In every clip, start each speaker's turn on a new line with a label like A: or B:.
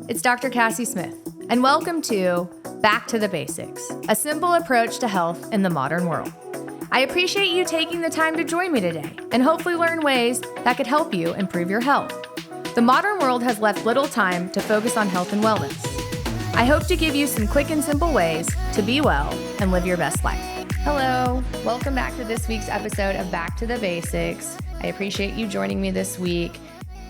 A: It's Dr. Cassie Smith, and welcome to Back to the Basics, a simple approach to health in the modern world. I appreciate you taking the time to join me today and hopefully learn ways that could help you improve your health. The modern world has left little time to focus on health and wellness. I hope to give you some quick and simple ways to be well and live your best life. Hello, welcome back to this week's episode of Back to the Basics. I appreciate you joining me this week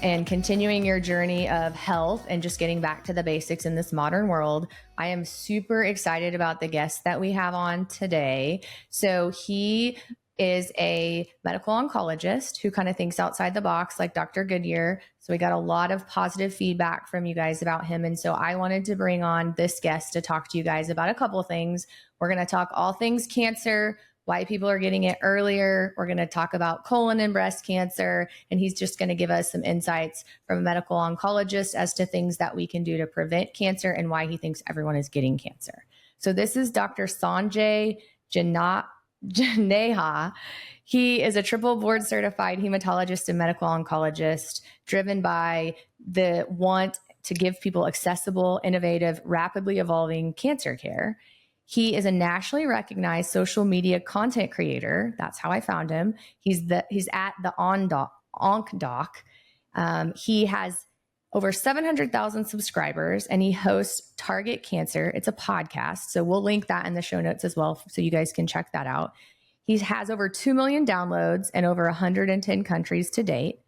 A: and continuing your journey of health and just getting back to the basics in this modern world. I am super excited about the guest that we have on today. So he is a medical oncologist who kind of thinks outside the box like Dr. Goodyear. So we got a lot of positive feedback from you guys about him. And so I wanted to bring on this guest to talk to you guys about a couple of things. We're going to talk all things cancer, why people are getting it earlier. We're going to talk about colon and breast cancer, and he's just going to give us some insights from a medical oncologist as to things that we can do to prevent cancer and why he thinks everyone is getting cancer. So this is Dr. Sanjay Juneja. He is a triple board certified hematologist and medical oncologist driven by the want to give people accessible, innovative, rapidly evolving cancer care. He is a nationally recognized social media content creator. That's how I found him. He's at the OnCdoc. He has over 700,000 subscribers, and he hosts Target Cancer. It's a podcast, so we'll link that in the show notes as well, so you guys can check that out. He has over 2 million downloads in over 110 countries to date.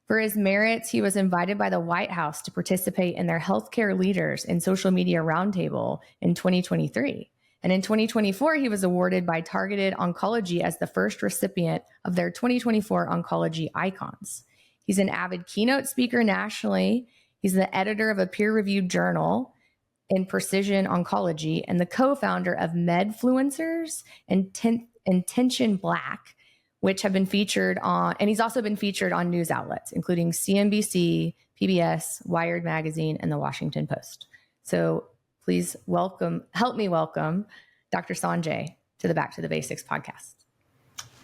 A: For his merits, he was invited by the White House to participate in their Healthcare Leaders in Social Media Roundtable in 2023. And in 2024, he was awarded by Targeted Oncology as the first recipient of their 2024 Oncology Icons. He's an avid keynote speaker nationally. He's the editor of a peer-reviewed journal in precision oncology and the co-founder of Medfluencers and Tension Black, which have been featured on, and he's also been featured on news outlets, including CNBC, PBS, Wired Magazine, and the Washington Post. So please help me welcome Dr. Sanjay to the Back to the Basics podcast.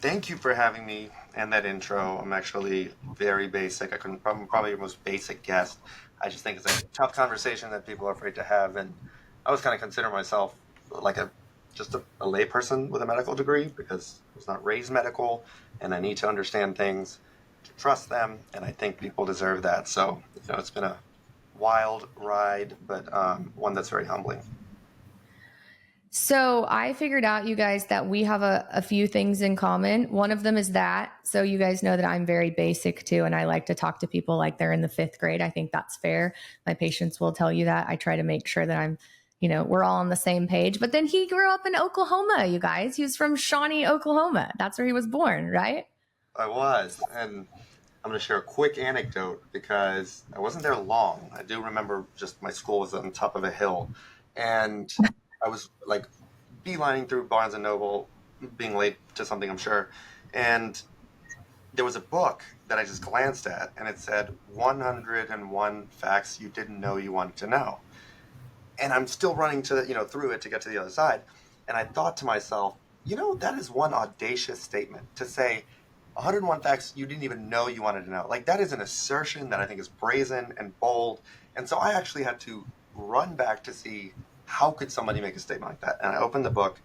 B: Thank you for having me and that intro. I'm actually very basic. I'm probably your most basic guest. I just think it's a tough conversation that people are afraid to have. And I always kind of consider myself like just a layperson with a medical degree because I was not raised medical and I need to understand things to trust them. And I think people deserve that. So, it's been a wild ride, but one that's very humbling.
A: So I figured out, you guys, that we have a few things in common. One of them is that. So you guys know that I'm very basic too, and I like to talk to people like they're in the 5th grade. I think that's fair. My patients will tell you that. I try to make sure that I'm, we're all on the same page. But then he grew up in Oklahoma, you guys. He was from Shawnee, Oklahoma. That's where he was born, right?
B: I was. And I'm going to share a quick anecdote because I wasn't there long. I do remember just my school was on top of a hill, and I was like beelining through Barnes and Noble, being late to something, I'm sure. And there was a book that I just glanced at, and it said 101 facts you didn't know you wanted to know. And I'm still running to through it to get to the other side. And I thought to myself, that is one audacious statement to say 101 facts you didn't even know you wanted to know. Like, that is an assertion that I think is brazen and bold. And so I actually had to run back to see how could somebody make a statement like that. And I opened the book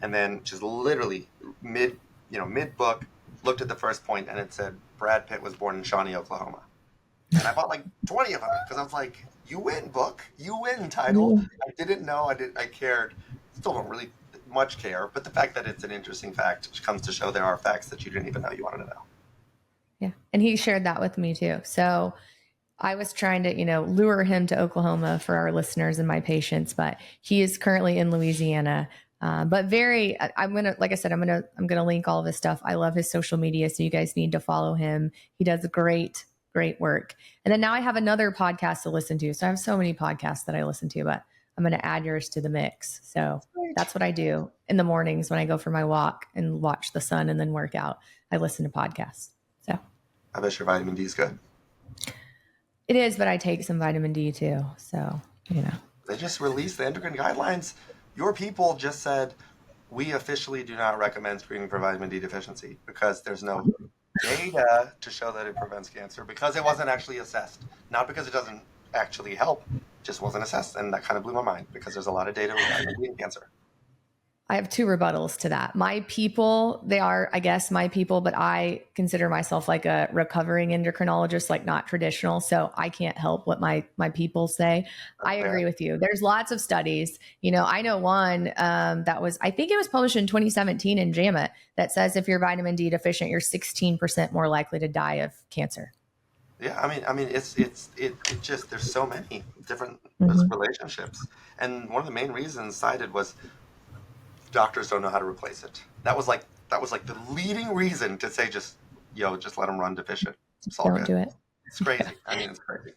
B: and then just literally mid-book looked at the first point and it said Brad Pitt was born in Shawnee, Oklahoma. And I bought like 20 of them because I was like, you win, book. You win, title. I didn't know. I cared. Still don't really much care, but the fact that it's an interesting fact comes to show there are facts that you didn't even know you wanted to know.
A: Yeah. And he shared that with me too. So I was trying to, lure him to Oklahoma for our listeners and my patients, but he is currently in Louisiana. But I'm going to link all of his stuff. I love his social media. So you guys need to follow him. He does great work. And then now I have another podcast to listen to. So I have so many podcasts that I listen to, but I'm going to add yours to the mix. So that's what I do in the mornings when I go for my walk and watch the sun and then work out. I listen to podcasts. So
B: I bet your vitamin D is good.
A: It is, but I take some vitamin D too. So,
B: They just released the endocrine guidelines. Your people just said, we officially do not recommend screening for vitamin D deficiency because there's no data to show that it prevents cancer, because it wasn't actually assessed, not because it doesn't actually help just wasn't assessed. And that kind of blew my mind because there's a lot of data with vitamin D and cancer.
A: I have two rebuttals to that. My people, they are, I guess, my people, but I consider myself like a recovering endocrinologist, like not traditional. So I can't help what my people say. I agree with you. There's lots of studies. I know one that was, I think it was published in 2017 in JAMA that says if you're vitamin D deficient, you're 16% more likely to die of cancer.
B: Yeah, I mean, it just there's so many different relationships, and one of the main reasons cited was doctors don't know how to replace it. That was like the leading reason to say just let them run deficient. It's all
A: Don't
B: good.
A: do it.
B: It's crazy. I mean, it's crazy.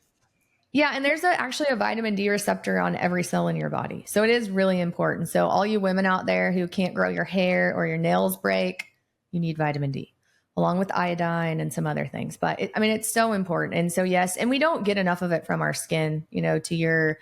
A: Yeah, and there's actually a vitamin D receptor on every cell in your body. So it is really important. So all you women out there who can't grow your hair or your nails break, you need vitamin D along with iodine and some other things. But it's so important. And so, yes, and we don't get enough of it from our skin, to your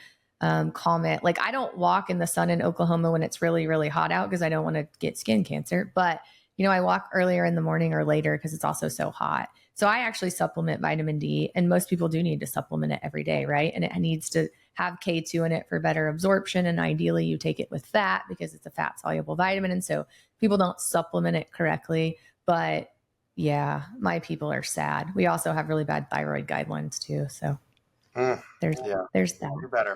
A: comment. Like I don't walk in the sun in Oklahoma when it's really, really hot out because I don't want to get skin cancer. But, I walk earlier in the morning or later because it's also so hot. So I actually supplement vitamin D, and most people do need to supplement it every day, right? And it needs to have K2 in it for better absorption. And ideally you take it with fat because it's a fat soluble vitamin. And so people don't supplement it correctly. But yeah, my people are sad. We also have really bad thyroid guidelines too. So there's that.
B: You better.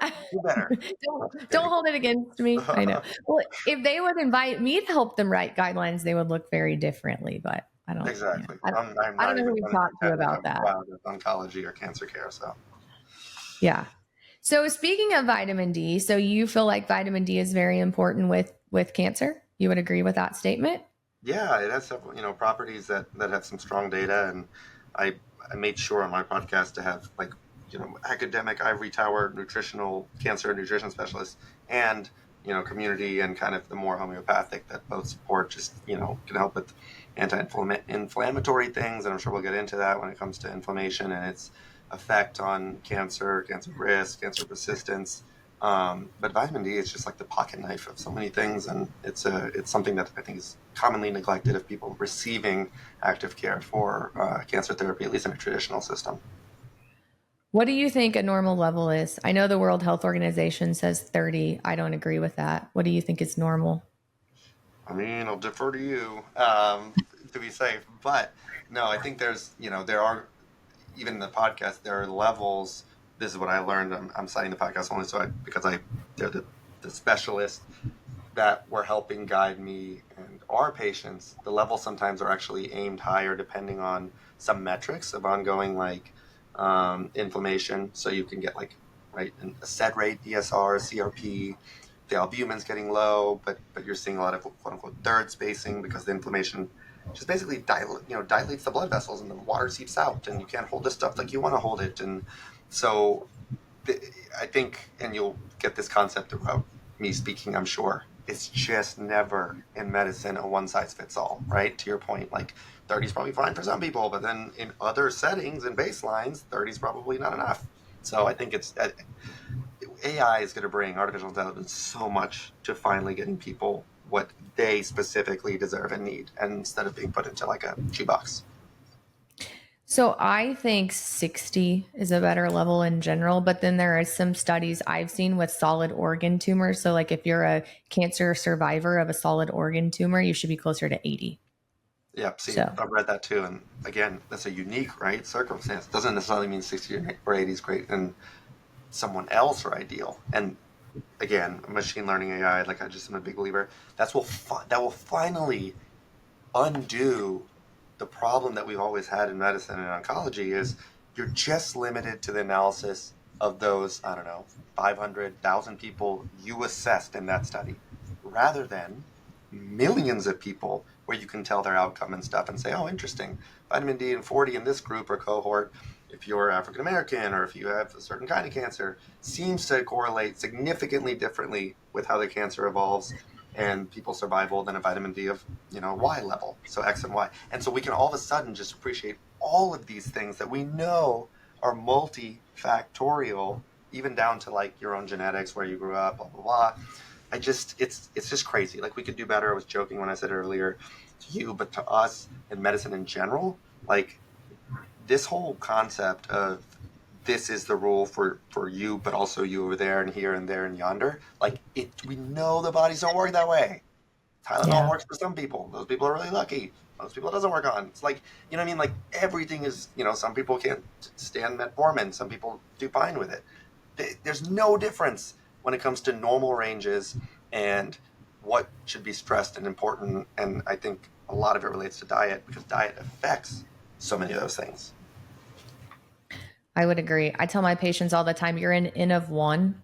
A: Don't hold it against me. I know. Well, if they would invite me to help them write guidelines, they would look very differently, but I don't.
B: Exactly.
A: I don't know who we talked to about that.
B: Oncology or cancer care. So.
A: Yeah. So speaking of vitamin D, so you feel like vitamin D is very important with cancer? You would agree with that statement?
B: Yeah, it has several, properties that have some strong data, and I made sure on my podcast to have academic ivory tower nutritional cancer nutrition specialists and community and kind of the more homeopathic that both support just can help with anti-inflammatory things, and I'm sure we'll get into that when it comes to inflammation and its effect on cancer risk, cancer persistence. But vitamin D is just like the pocket knife of so many things, and it's something that I think is commonly neglected of people receiving active care for cancer therapy, at least in a traditional system.
A: What do you think a normal level is? I know the World Health Organization says 30. I don't agree with that. What do you think is normal?
B: I mean, I'll defer to you to be safe, but no, I think there's there are, even in the podcast, there are levels. This is what I learned. I'm citing the podcast only because they're the specialists that were helping guide me and our patients. The levels sometimes are actually aimed higher depending on some metrics of ongoing inflammation. So you can get a SED rate, ESR, CRP. The albumin's getting low, but you're seeing a lot of quote unquote third spacing because the inflammation just basically dilates the blood vessels and the water seeps out and you can't hold this stuff like you want to hold it. And so I think, and you'll get this concept about me speaking, I'm sure, it's just never in medicine a one size fits all, right? To your point, 30 is probably fine for some people, but then in other settings and baselines, 30 is probably not enough. So I think AI is going to bring artificial intelligence so much to finally getting people what they specifically deserve and need, and instead of being put into a shoebox.
A: So I think 60 is a better level in general, but then there are some studies I've seen with solid organ tumors. So if you're a cancer survivor of a solid organ tumor, you should be closer to 80.
B: Yeah, I've read that too. And again, that's a unique, circumstance. Doesn't necessarily mean 60 or 80 is great and someone else or ideal. And again, machine learning AI, I just am a big believer. That will finally undo the problem that we've always had in medicine and oncology is you're just limited to the analysis of those, 500,000 people you assessed in that study, rather than millions of people where you can tell their outcome and stuff and say, oh, interesting, vitamin D and 40 in this group or cohort, if you're African American or if you have a certain kind of cancer, seems to correlate significantly differently with how the cancer evolves and people's survival than a vitamin D of, Y level, so X and Y. And so we can all of a sudden just appreciate all of these things that we know are multifactorial, even down to your own genetics, where you grew up, blah, blah, blah. It's just crazy. We could do better. I was joking when I said earlier to you, but to us in medicine in general, this whole concept of this is the rule for you, but also you over there and here and there and yonder. Like we know the bodies don't work that way. Tylenol works for some people. Those people are really lucky. Most people it doesn't work on. It's like, you know what I mean? Like everything is, some people can't stand metformin. Some people do fine with it. There's no difference when it comes to normal ranges and what should be stressed and important. And I think a lot of it relates to diet, because diet affects so many of those things.
A: I would agree. I tell my patients all the time, you're an N of one.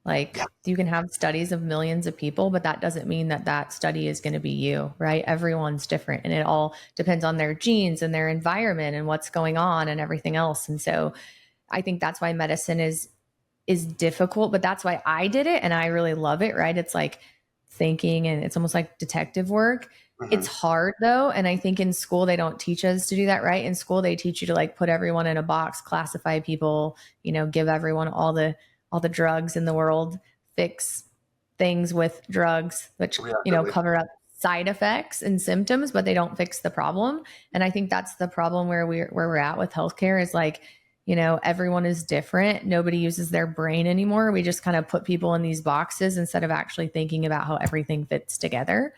A: Like you can have studies of millions of people, but that doesn't mean that study is going to be you, right? Everyone's different, and it all depends on their genes and their environment and what's going on and everything else. And so I think that's why medicine is difficult, but that's why I did it and I really love it, right? It's like thinking, and it's almost like detective work. Mm-hmm. It's hard though. And I think in school, they don't teach us to do that, right? In school, they teach you to like put everyone in a box, classify people, give everyone all the drugs in the world, fix things with drugs, which, cover up side effects and symptoms, but they don't fix the problem. And I think that's the problem where we're at with healthcare is like, everyone is different. Nobody uses their brain anymore. We just kind of put people in these boxes instead of actually thinking about how everything fits together.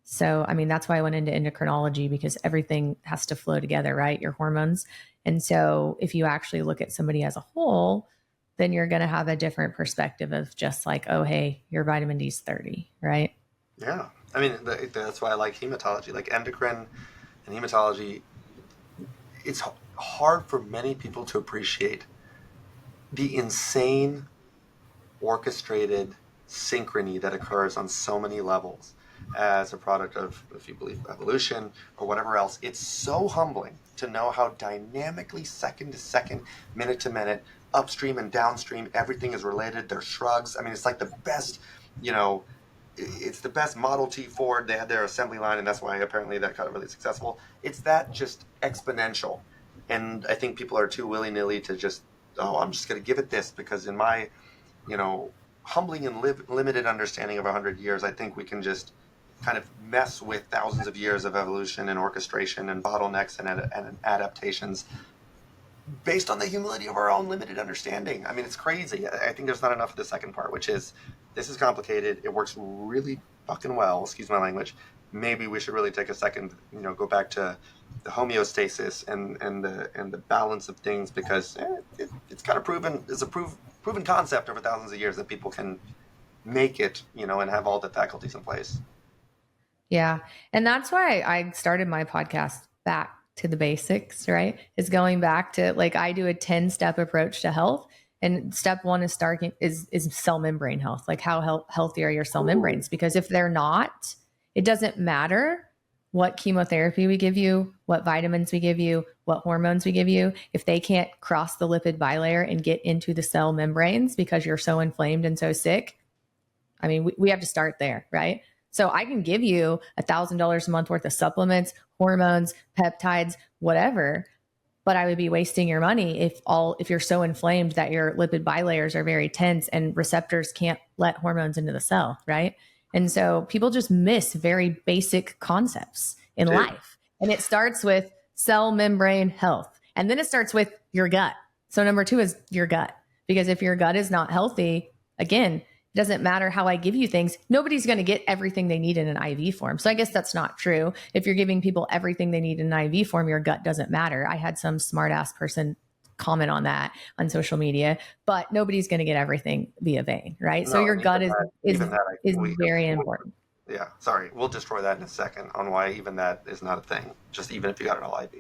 A: So, I mean, that's why I went into endocrinology, because everything has to flow together, right? Your hormones. And so if you actually look at somebody as a whole, then you're going to have a different perspective of just like, oh, hey, your vitamin D is 30, right?
B: Yeah. I mean, that's why I like hematology, like endocrine and hematology. It's hard for many people to appreciate the insane orchestrated synchrony that occurs on so many levels as a product of, if you believe, evolution or whatever else. It's so humbling to know how dynamically, second to second, minute to minute, upstream and downstream, everything is related. They're shrugs. I mean, it's like the best, it's the best Model T Ford. They had their assembly line, and that's why apparently that got really successful. It's that just exponential. And I think people are too willy-nilly to just, I'm just going to give it this, because in my, humbling and limited understanding of 100 years, I think we can just kind of mess with thousands of years of evolution and orchestration and bottlenecks and adaptations based on the humility of our own limited understanding. I mean, it's crazy. I think there's not enough of the second part, which is, this is complicated. It works really fucking well. Excuse my language. Maybe we should really take a second, go back to the homeostasis and the balance of things, because it's kind of proven. It's a proven concept over thousands of years that people can make it, and have all the faculties in place.
A: Yeah. And that's why I started my podcast back to the basics, right? Is going back to, like, I do a 10-step approach to health. And step one is is cell membrane health. Like, how healthy are your cell membranes? Because if they're not, it doesn't matter what chemotherapy we give you, what vitamins we give you, what hormones we give you. If they can't cross the lipid bilayer and get into the cell membranes because you're so inflamed and so sick, I mean, we have to start there, right? So I can give you $1,000 a month worth of supplements, hormones, peptides, whatever, but I would be wasting your money if you're so inflamed that your lipid bilayers are very tense and receptors can't let hormones into the cell, right? And so people just miss very basic concepts in life. And it starts with cell membrane health. And then it starts with your gut. So number 2 is your gut, because if your gut is not healthy, again, it doesn't matter how I give you things. Nobody's going to get everything they need in an IV form. So I guess that's not true. If you're giving people everything they need in an IV form, your gut doesn't matter. I had some smart ass person comment on that on social media, but nobody's going to get everything via vein, right? No, so your gut is very important.
B: Yeah, sorry. We'll destroy that in a second on why even that is not a thing, just even if you got it all IV.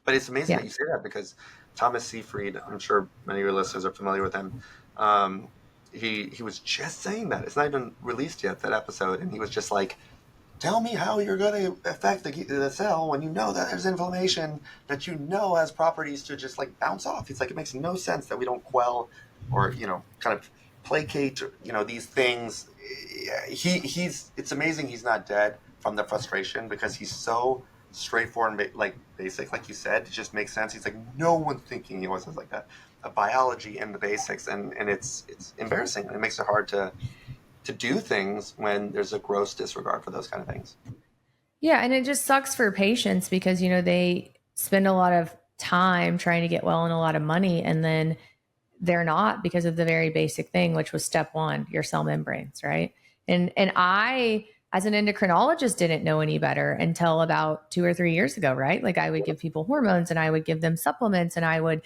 B: But it's amazing that you say that, because Thomas Seyfried, I'm sure many of your listeners are familiar with him. He was just saying that. It's not even released yet, that episode. And he was just like, tell me how you're going to affect the cell when you know that there's inflammation that has properties to just like bounce off. It's like, it makes no sense that we don't quell or, kind of placate, these things. It's amazing he's not dead from the frustration, because he's so straightforward and basic, like you said. It just makes sense. He's like, no one's thinking he was like that. Biology and the basics, and it's embarrassing. It makes it hard to do things when there's a gross disregard for those kind of things.
A: Yeah, and it just sucks for patients, because they spend a lot of time trying to get well and a lot of money, and then they're not, because of the very basic thing, which was step one, your cell membranes, right? And I, as an endocrinologist, didn't know any better until about 2 or 3 years ago, right? Like I would give people hormones and I would give them supplements and I would,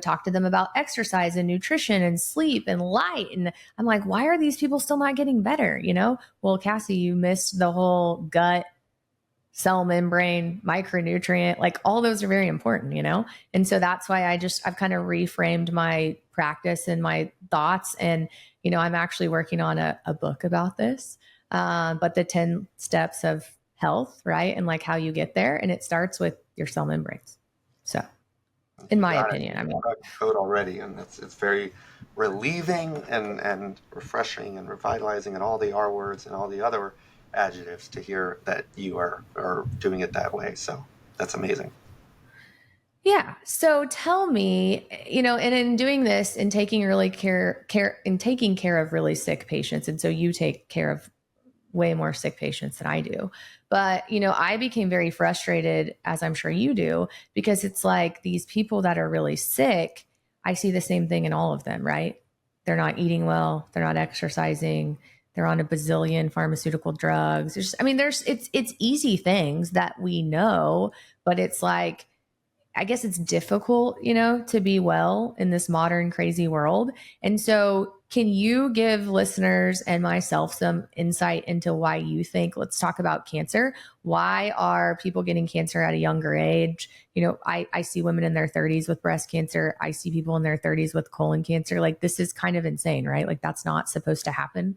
A: talk to them about exercise and nutrition and sleep and light. And I'm like, why are these people still not getting better? Well, Cassie, you missed the whole gut, cell membrane, micronutrient, like all those are very important, And so that's why I've kind of reframed my practice and my thoughts. And, I'm actually working on a book about this, but the 10 steps of health, right? And like how you get there. And it starts with your cell membranes. So in my opinion, I mean,
B: code already, and it's very relieving and refreshing and revitalizing and all the R words and all the other adjectives to hear that you are doing it that way. So that's amazing.
A: Yeah. So tell me, and in doing this and taking taking care of really sick patients, and so you take care of way more sick patients than I do. But, I became very frustrated, as I'm sure you do, because it's like these people that are really sick, I see the same thing in all of them, right? They're not eating well, they're not exercising, they're on a bazillion pharmaceutical drugs. It's easy things that we know, but it's like, I guess it's difficult, to be well in this modern crazy world. And so, can you give listeners and myself some insight into why you think, let's talk about cancer? Why are people getting cancer at a younger age? I see women in their 30s with breast cancer. I see people in their 30s with colon cancer. Like, this is kind of insane, right? Like, that's not supposed to happen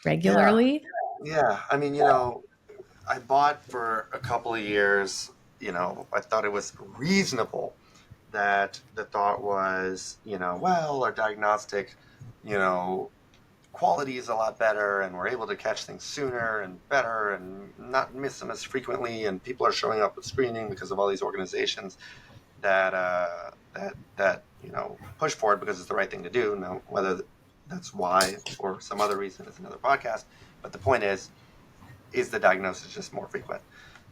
A: regularly.
B: Yeah. I mean, I bought for a couple of years. I thought it was reasonable that the thought was, well, our diagnostic, quality is a lot better and we're able to catch things sooner and better and not miss them as frequently. And people are showing up with screening because of all these organizations that push for it because it's the right thing to do. Now, whether that's why or some other reason is another podcast. But the point is the diagnosis just more frequent?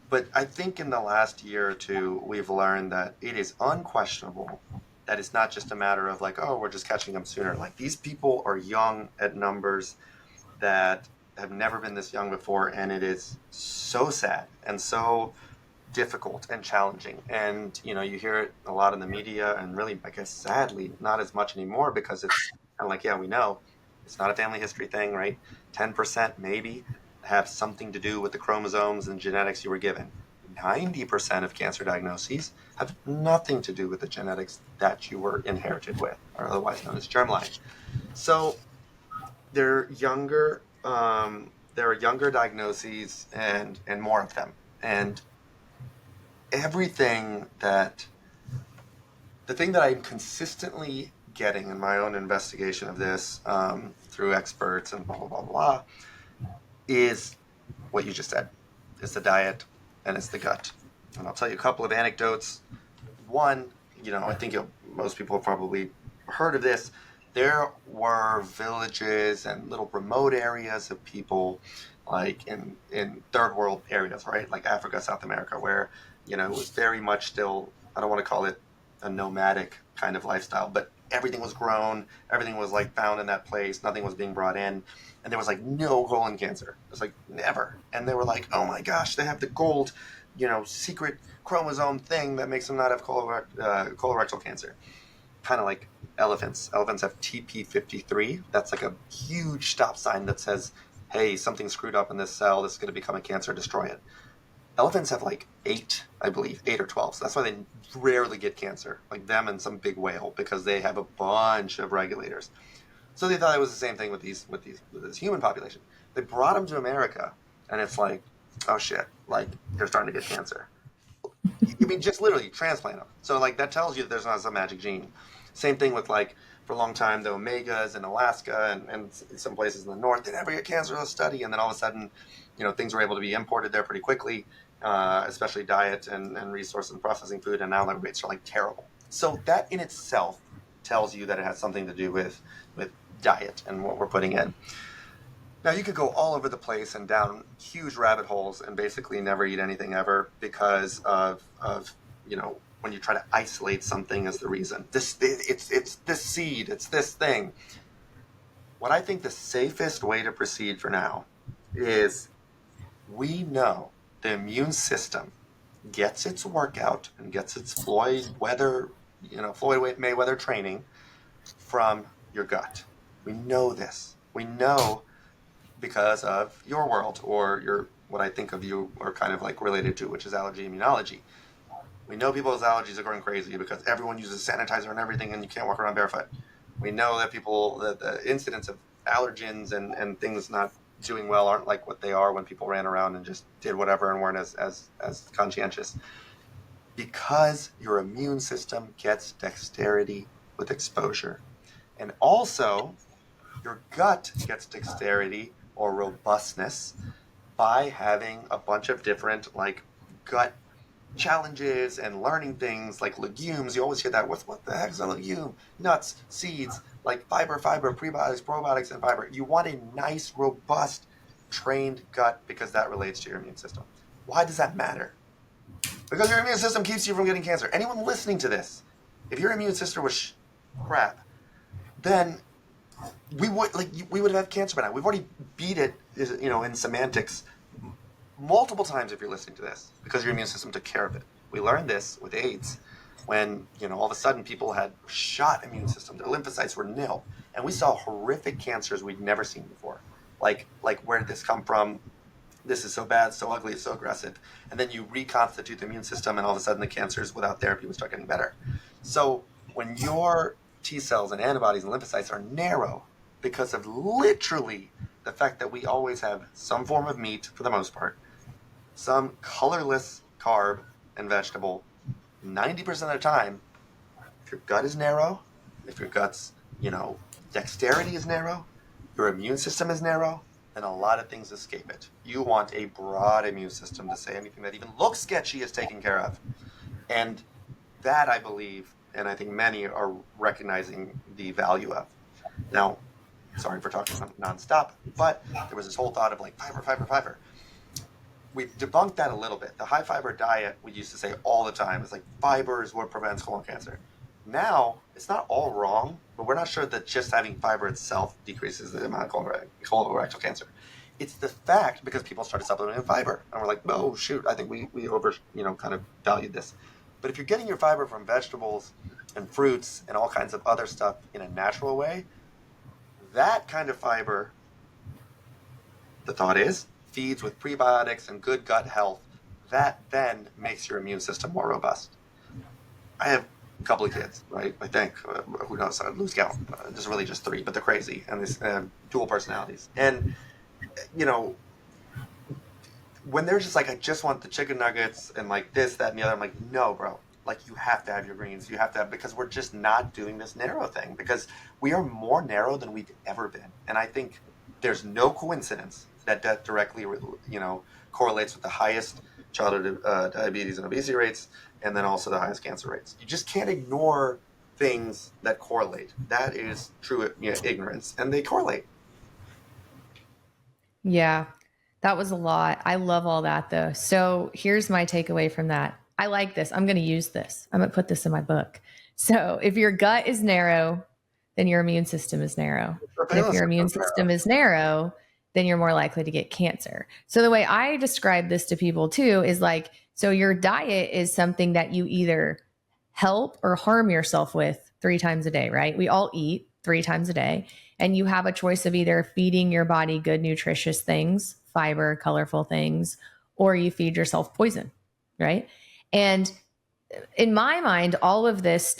B: But I think in the last year or two, we've learned that it is unquestionable that it's not just a matter of like, oh, we're just catching them sooner. Like, these people are young at numbers that have never been this young before. And it is so sad and so difficult and challenging. And, you hear it a lot in the media, and really, I guess, sadly, not as much anymore, because it's kind of like, yeah, we know it's not a family history thing, right? 10% maybe have something to do with the chromosomes and genetics you were given. 90% of cancer diagnoses have nothing to do with the genetics that you were inherited with, or otherwise known as germline. So they're younger. There are younger diagnoses and more of them. And everything the thing that I'm consistently getting in my own investigation of this, through experts and blah, blah, blah, blah, is what you just said. It's the diet and it's the gut. And I'll tell you a couple of anecdotes. One, I think most people have probably heard of this. There were villages and little remote areas of people, like in third world areas, right? Like Africa, South America, where, it was very much still, I don't want to call it a nomadic kind of lifestyle, but everything was grown. Everything was like found in that place. Nothing was being brought in. And there was like no colon cancer. It was like never. And they were like, oh my gosh, they have the gold, secret chromosome thing that makes them not have colorectal cancer. Kind of like elephants. Elephants have TP53. That's like a huge stop sign that says, hey, something screwed up in this cell. This is going to become a cancer. Destroy it. Elephants have like 8, I believe, 8 or 12. So that's why they rarely get cancer, like them and some big whale, because they have a bunch of regulators. So they thought it was the same thing with this human population. They brought them to America, and it's like, oh shit, like they're starting to get cancer. I mean, just literally transplant them. So like that tells you that there's not some magic gene. Same thing with like, for a long time, the Omegas in Alaska and some places in the north, they never get cancer in a study, and then all of a sudden, things were able to be imported there pretty quickly, especially diet and resource and processing food, and now the rates are like terrible. So that in itself tells you that it has something to do with diet and what we're putting in. Now, you could go all over the place and down huge rabbit holes and basically never eat anything ever because of when you try to isolate something as the reason. It's this seed, it's this thing. What I think the safest way to proceed for now is we know the immune system gets its workout and gets its Floyd Mayweather training from your gut. We know this. We know because of your world, or what I think of you are kind of like related to, which is allergy immunology. We know people's allergies are going crazy because everyone uses sanitizer and everything, and you can't walk around barefoot. We know that the incidence of allergens and things not doing well aren't like what they are when people ran around and just did whatever and weren't as conscientious. Because your immune system gets dexterity with exposure. And also, your gut gets dexterity or robustness by having a bunch of different like gut challenges and learning things like legumes. You always hear that. What the heck is a legume? Nuts, seeds, like fiber, prebiotics, probiotics, and fiber. You want a nice, robust, trained gut because that relates to your immune system. Why does that matter? Because your immune system keeps you from getting cancer. Anyone listening to this, if your immune system was crap, then we would have cancer by now. We've already beat it, in semantics multiple times if you're listening to this, because your immune system took care of it. We learned this with AIDS when, all of a sudden people had shot immune system. Their lymphocytes were nil. And we saw horrific cancers we'd never seen before. Like where did this come from? This is so bad, so ugly, it's so aggressive. And then you reconstitute the immune system, and all of a sudden the cancers without therapy would start getting better. So when your T cells and antibodies and lymphocytes are narrow because of literally the fact that we always have some form of meat for the most part, some colorless carb and vegetable 90% of the time, if your gut is narrow, if your gut's, dexterity is narrow, your immune system is narrow, then a lot of things escape it. You want a broad immune system to say anything that even looks sketchy is taken care of. And that, I believe, and I think many are recognizing the value of. Now, sorry for talking nonstop, but there was this whole thought of like fiber. We've debunked that a little bit. The high fiber diet, we used to say all the time, is like fiber is what prevents colon cancer. Now, it's not all wrong, but we're not sure that just having fiber itself decreases the amount of colorectal cancer. It's the fact, because people started supplementing fiber, and we're like, oh shoot, I think we over, kind of valued this. But if you're getting your fiber from vegetables and fruits and all kinds of other stuff in a natural way, that kind of fiber, the thought is, feeds with prebiotics and good gut health. That then makes your immune system more robust. I have a couple of kids, right? I think, who knows, I lose count. There's really just 3, but they're crazy, and this dual personalities. And, when they're just like, I just want the chicken nuggets and like this, that, and the other, I'm like, no, bro. Like, you have to have your greens. You have to have, because we're just not doing this narrow thing, because we are more narrow than we've ever been. And I think there's no coincidence that directly, correlates with the highest childhood diabetes and obesity rates, and then also the highest cancer rates. You just can't ignore things that correlate. That is true ignorance, and they correlate.
A: Yeah, that was a lot. I love all that though. So here's my takeaway from that. I like this. I'm going to use this. I'm going to put this in my book. So if your gut is narrow, then your immune system is narrow. And if your immune system is narrow, then you're more likely to get cancer. So the way I describe this to people too is like, so your diet is something that you either help or harm yourself with 3 times a day, right? We all eat 3 times a day, and you have a choice of either feeding your body good, nutritious things, fiber, colorful things, or you feed yourself poison, right? And in my mind, all of this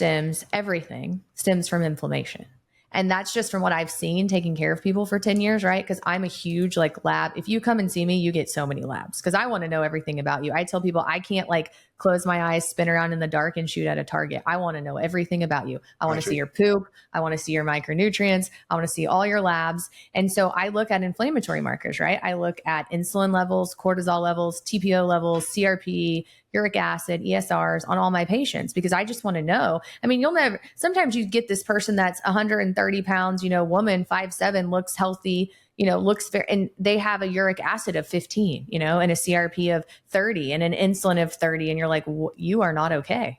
A: everything stems from inflammation. And that's just from what I've seen taking care of people for 10 years, right? Because I'm a huge lab. If you come and see me, you get so many labs because I want to know everything about you. I tell people I can't close my eyes, spin around in the dark and shoot at a target. I want to know everything about you. I want to see your poop. I want to see your micronutrients. I want to see all your labs. And so I look at inflammatory markers, right? I look at insulin levels, cortisol levels, TPO levels, CRP, uric acid, ESRs on all my patients because I just want to know. I mean, sometimes you get this person that's 130 pounds, woman, 5'7", looks healthy, looks very, and they have a uric acid of 15, and a CRP of 30 and an insulin of 30. And you're like, you are not okay.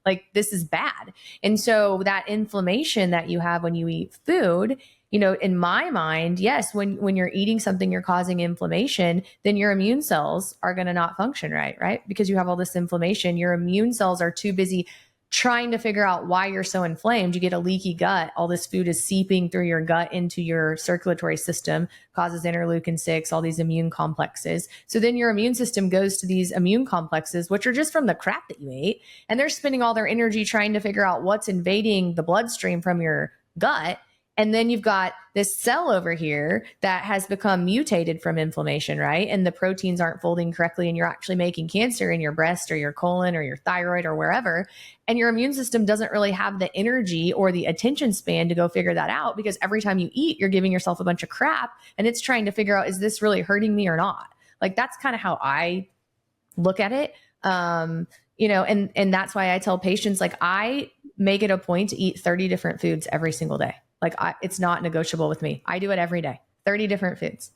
A: Like this is bad. And so that inflammation that you have when you eat food, in my mind, yes, when you're eating something, you're causing inflammation, then your immune cells are going to not function right? Because you have all this inflammation, your immune cells are too busy trying to figure out why you're so inflamed. You get a leaky gut. All this food is seeping through your gut into your circulatory system, causes interleukin-6, all these immune complexes. So then your immune system goes to these immune complexes, which are just from the crap that you ate. And they're spending all their energy trying to figure out what's invading the bloodstream from your gut. And then you've got this cell over here that has become mutated from inflammation, right? And the proteins aren't folding correctly, and you're actually making cancer in your breast or your colon or your thyroid or wherever. And your immune system doesn't really have the energy or the attention span to go figure that out, because every time you eat, you're giving yourself a bunch of crap and it's trying to figure out, is this really hurting me or not? Like that's kind of how I look at it. And that's why I tell patients, like, I make it a point to eat 30 different foods every single day. Like it's not negotiable with me. I do it every day, 30 different foods.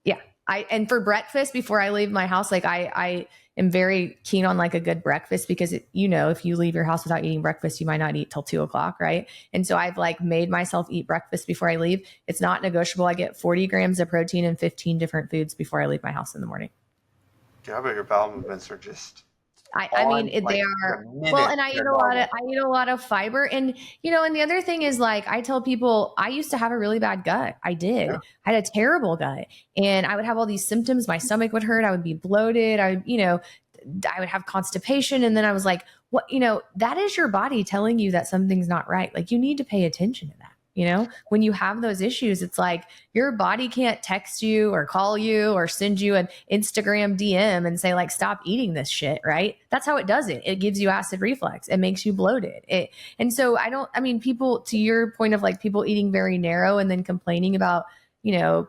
A: Yeah. And for breakfast, before I leave my house, like I am very keen on like a good breakfast, because if you leave your house without eating breakfast, you might not eat till 2:00. Right. And so I've like made myself eat breakfast before I leave. It's not negotiable. I get 40 grams of protein and 15 different foods before I leave my house in the morning.
B: Yeah, but your bowel movements are just
A: they are well, and I eat a lot of fiber, and and the other thing is, like, I tell people, I used to have a really bad gut. I did. Yeah. I had a terrible gut, and I would have all these symptoms. My stomach would hurt. I would be bloated. I would have constipation, and then I was like, what? That is your body telling you that something's not right. Like, you need to pay attention to that. When you have those issues, it's like your body can't text you or call you or send you an Instagram DM and say, like, stop eating this shit, right? That's how it does it. It gives you acid reflux. It makes you bloated. And so people, to your point of like people eating very narrow and then complaining about,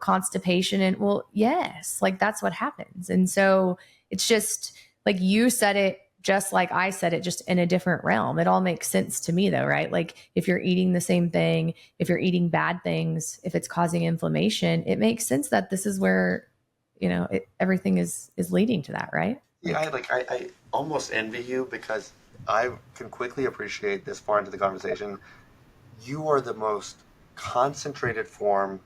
A: constipation, and well, yes, like that's what happens. And so it's just like you said it, just like I said it, just in a different realm. It all makes sense to me though, right? Like if you're eating the same thing, if you're eating bad things, if it's causing inflammation, it makes sense that this is where, everything is leading to that, right?
B: Yeah, I almost envy you, because I can quickly appreciate this far into the conversation. You are the most concentrated form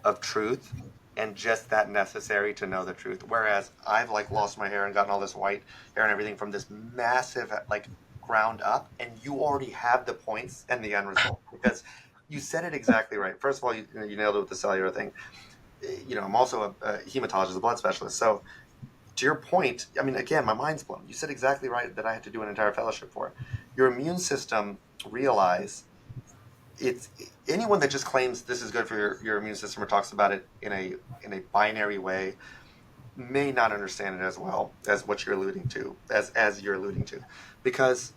B: of truth, and just that necessary to know the truth. Whereas I've like lost my hair and gotten all this white hair and everything from this massive like ground up, and you already have the points and the end result, because you said it exactly right. First of all, you nailed it with the cellular thing. I'm also a hematologist, a blood specialist. So to your point, I mean, again, my mind's blown. You said exactly right that I had to do an entire fellowship for. Your immune system, realize it's anyone that just claims this is good for your immune system or talks about it in a binary way may not understand it as well as what you're alluding to, as you're alluding to, because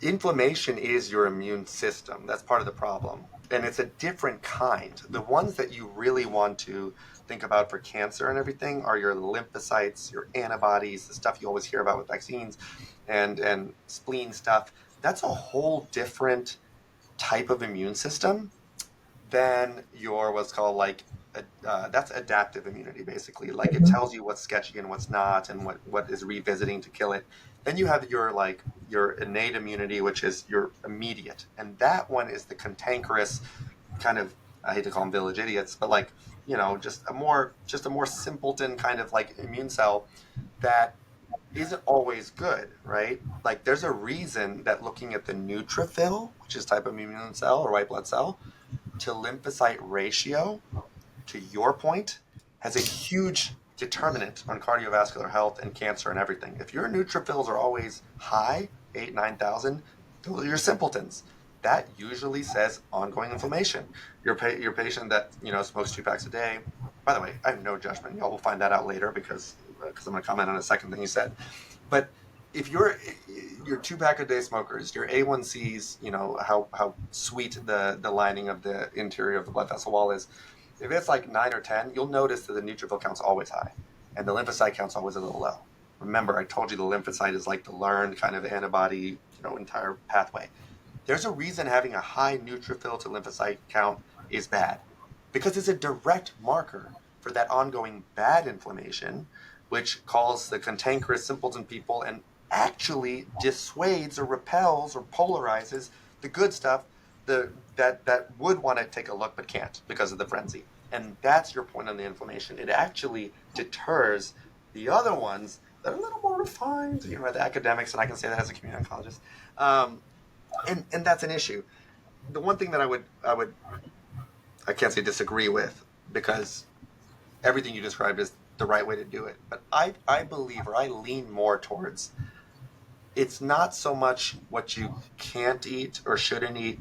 B: inflammation is your immune system. That's part of the problem, and it's a different kind. The ones that you really want to think about for cancer and everything are your lymphocytes, your antibodies, the stuff you always hear about with vaccines, and spleen stuff. That's a whole different type of immune system than your what's called like that's adaptive immunity, basically. Like it tells you what's sketchy and what's not, and what is revisiting to kill it. Then you have your innate immunity, which is your immediate, and that one is the cantankerous kind of, I hate to call them village idiots, but like just a more simpleton kind of like immune cell that isn't always good, right? Like there's a reason that looking at the neutrophil, which is type of immune cell or white blood cell, to lymphocyte ratio, to your point, has a huge determinant on cardiovascular health and cancer and everything. If your neutrophils are always high, 8,000, 9,000, those are your simpletons. That usually says ongoing inflammation. Your patient that smokes 2 packs a day. By the way, I have no judgment. Y'all will find that out later, because I'm going to comment on a second thing you said. But if your 2 pack a day smokers, your A1Cs, how sweet the lining of the interior of the blood vessel wall is. If it's like 9 or 10, you'll notice that the neutrophil count's always high, and the lymphocyte count's always a little low. Remember, I told you the lymphocyte is like the learned kind of antibody, entire pathway. There's a reason having a high neutrophil to lymphocyte count is bad. because it's a direct marker for that ongoing bad inflammation, which calls the cantankerous simpleton people and actually dissuades or repels or polarizes the good stuff that would want to take a look but can't because of the frenzy. And that's your point on the inflammation. It actually deters the other ones that are a little more refined, the academics, and I can say that as a community oncologist. And that's an issue. The one thing that I can't say disagree with, because everything you described is the right way to do it. But I believe, or I lean more towards, it's not so much what you can't eat or shouldn't eat,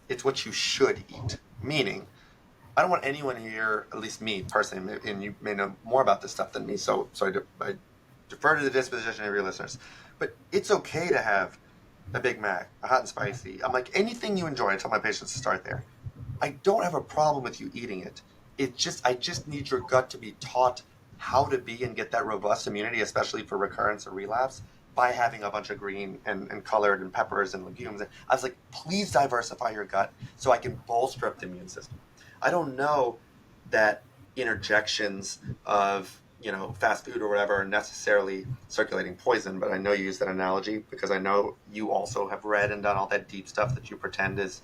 B: it's what you should eat. Meaning, I don't want anyone here, at least me personally, and you may know more about this stuff than me, so I defer to the disposition of your listeners. But it's okay to have a Big Mac, a hot and spicy. I'm like, anything you enjoy, I tell my patients to start there. I don't have a problem with you eating it. I just need your gut to be taught how to be and get that robust immunity, especially for recurrence or relapse, by having a bunch of green and colored and peppers and legumes. I was like, please diversify your gut so I can bolster up the immune system. I don't know that interjections of fast food or whatever are necessarily circulating poison, but I know you use that analogy because I know you also have read and done all that deep stuff that you pretend is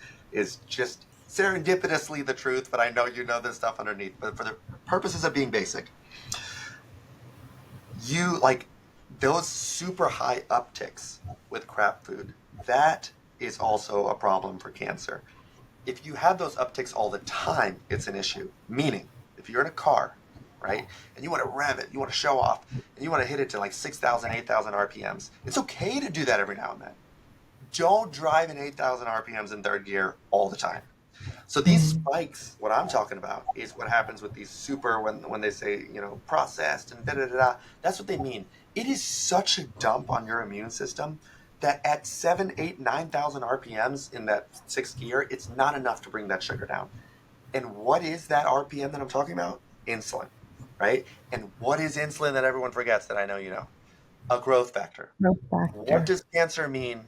B: just serendipitously the truth, but I know you know this stuff underneath. But for the purposes of being basic, you like those super high upticks with crap food. That is also a problem for cancer. If you have those upticks all the time, it's an issue. Meaning, if you're in a car, right, and you want to rev it, you want to show off, and you want to hit it to like 6,000, 8,000 RPMs, it's okay to do that every now and then. Don't drive in 8,000 RPMs in third gear all the time. So these spikes, what I'm talking about is what happens with these super, when they say, processed and da-da-da-da, that's what they mean. It is such a dump on your immune system that at 7, 8, 9,000 RPMs in that sixth gear, it's not enough to bring that sugar down. And what is that RPM that I'm talking about? Insulin, right? And what is insulin that everyone forgets that I know you know? A growth factor.
A: Growth factor.
B: What does cancer mean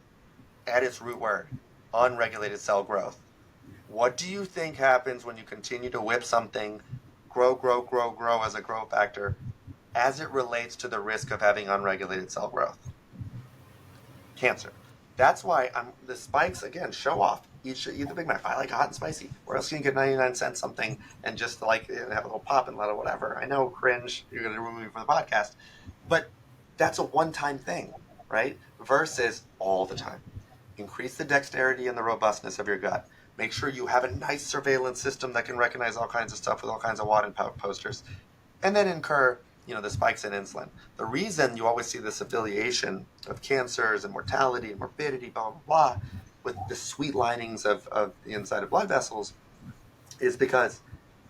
B: at its root word? Unregulated cell growth. What do you think happens when you continue to whip something grow as a growth factor as it relates to the risk of having unregulated cell growth? Cancer. That's why the spikes, again, show off. Eat the Big Mac. I like hot and spicy. Where else can you get 99 cents something and just have a little pop and a little whatever? I know, cringe, you're going to remove me from the podcast. But that's a one-time thing, right? Versus all the time. Increase the dexterity and the robustness of your gut. Make sure you have a nice surveillance system that can recognize all kinds of stuff with all kinds of WAD and posters. And then incur, the spikes in insulin. The reason you always see this affiliation of cancers and mortality and morbidity, blah, blah, blah, with the sweet linings of the inside of blood vessels is because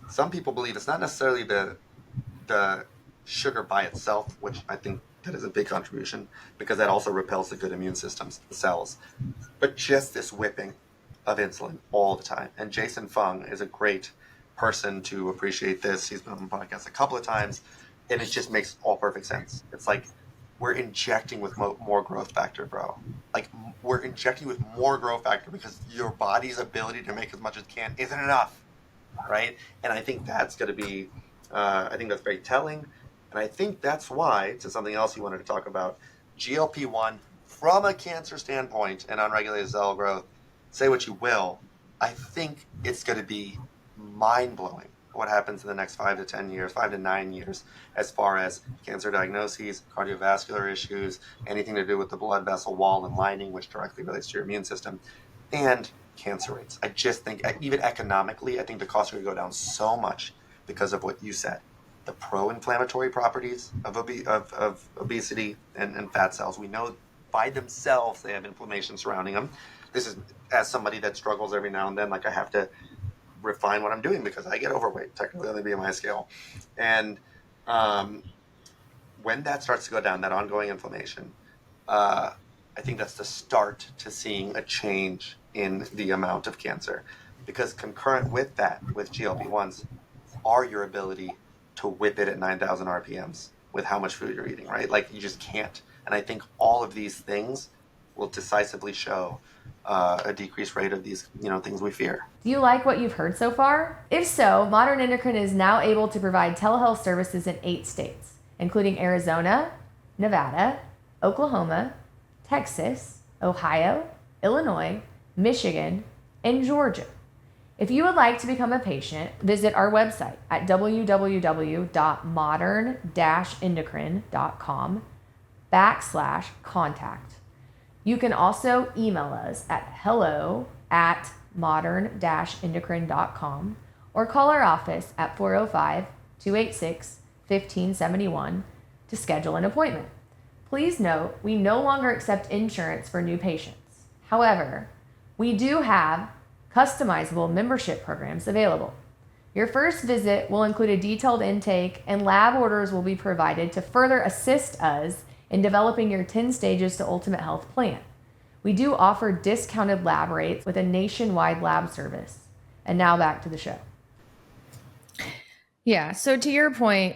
B: some people believe it's not necessarily the sugar by itself, which I think that is a big contribution because that also repels the good immune systems, the cells, but just this whipping of insulin all the time. And Jason Fung is a great person to appreciate this. He's been on the podcast a couple of times, and it just makes all perfect sense. It's like we're injecting with more growth factor, bro. Like we're injecting with more growth factor because your body's ability to make as much as it can isn't enough, right? And I think that's going to be, I think that's very telling. And I think that's why, to something else you wanted to talk about, GLP-1 from a cancer standpoint and unregulated cell growth, say what you will, I think it's going to be mind-blowing what happens in the next 5 to 10 years, 5 to 9 years, as far as cancer diagnoses, cardiovascular issues, anything to do with the blood vessel wall and lining, which directly relates to your immune system, and cancer rates. I just think, even economically, I think the costs are going to go down so much because of what you said. The pro-inflammatory properties of obesity and fat cells. We know by themselves they have inflammation surrounding them. This is, as somebody that struggles every now and then, like I have to refine what I'm doing because I get overweight, technically on the BMI scale. And when that starts to go down, that ongoing inflammation, I think that's the start to seeing a change in the amount of cancer. Because concurrent with that, with GLP-1s, are your ability to whip it at 9,000 RPMs with how much food you're eating, right? Like you just can't. And I think all of these things will decisively show a decreased rate of these, things we fear.
A: Do you like what you've heard so far? If so, Modern Endocrine is now able to provide telehealth services in 8 states, including Arizona, Nevada, Oklahoma, Texas, Ohio, Illinois, Michigan, and Georgia. If you would like to become a patient, visit our website at www.modern-endocrine.com/contact. You can also email us at hello@modern-endocrine.com or call our office at 405-286-1571 to schedule an appointment. Please note, we no longer accept insurance for new patients. However, we do have customizable membership programs available. Your first visit will include a detailed intake, and lab orders will be provided to further assist us in developing your 10 stages to ultimate health plan. We do offer discounted lab rates with a nationwide lab service. And now back to the show. Yeah. So to your point,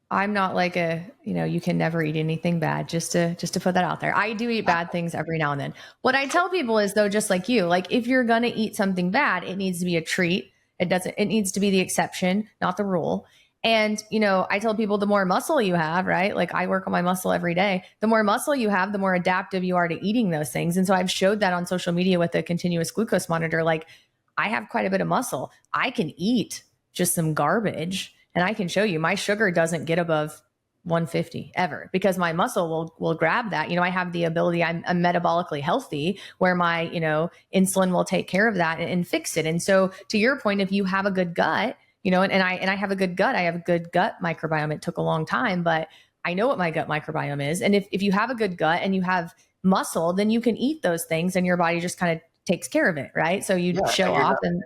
A: I'm not like you can never eat anything bad, just to put that out there. I do eat bad things every now and then. What I tell people is, though, just like you, like if you're going to eat something bad, it needs to be a treat. It needs to be the exception, not the rule. And, I tell people the more muscle you have, right? Like I work on my muscle every day. The more muscle you have, the more adaptive you are to eating those things. And so I've showed that on social media with a continuous glucose monitor. Like I have quite a bit of muscle. I can eat just some garbage and I can show you my sugar doesn't get above 150 ever because my muscle will grab that. I have the ability, I'm metabolically healthy where my, insulin will take care of that and fix it. And so to your point, if you have a good gut, and I have a good gut, I have a good gut microbiome. It took a long time, but I know what my gut microbiome is. And if you have a good gut and you have muscle, then you can eat those things and your body just kind of takes care of it. Right. So you show off and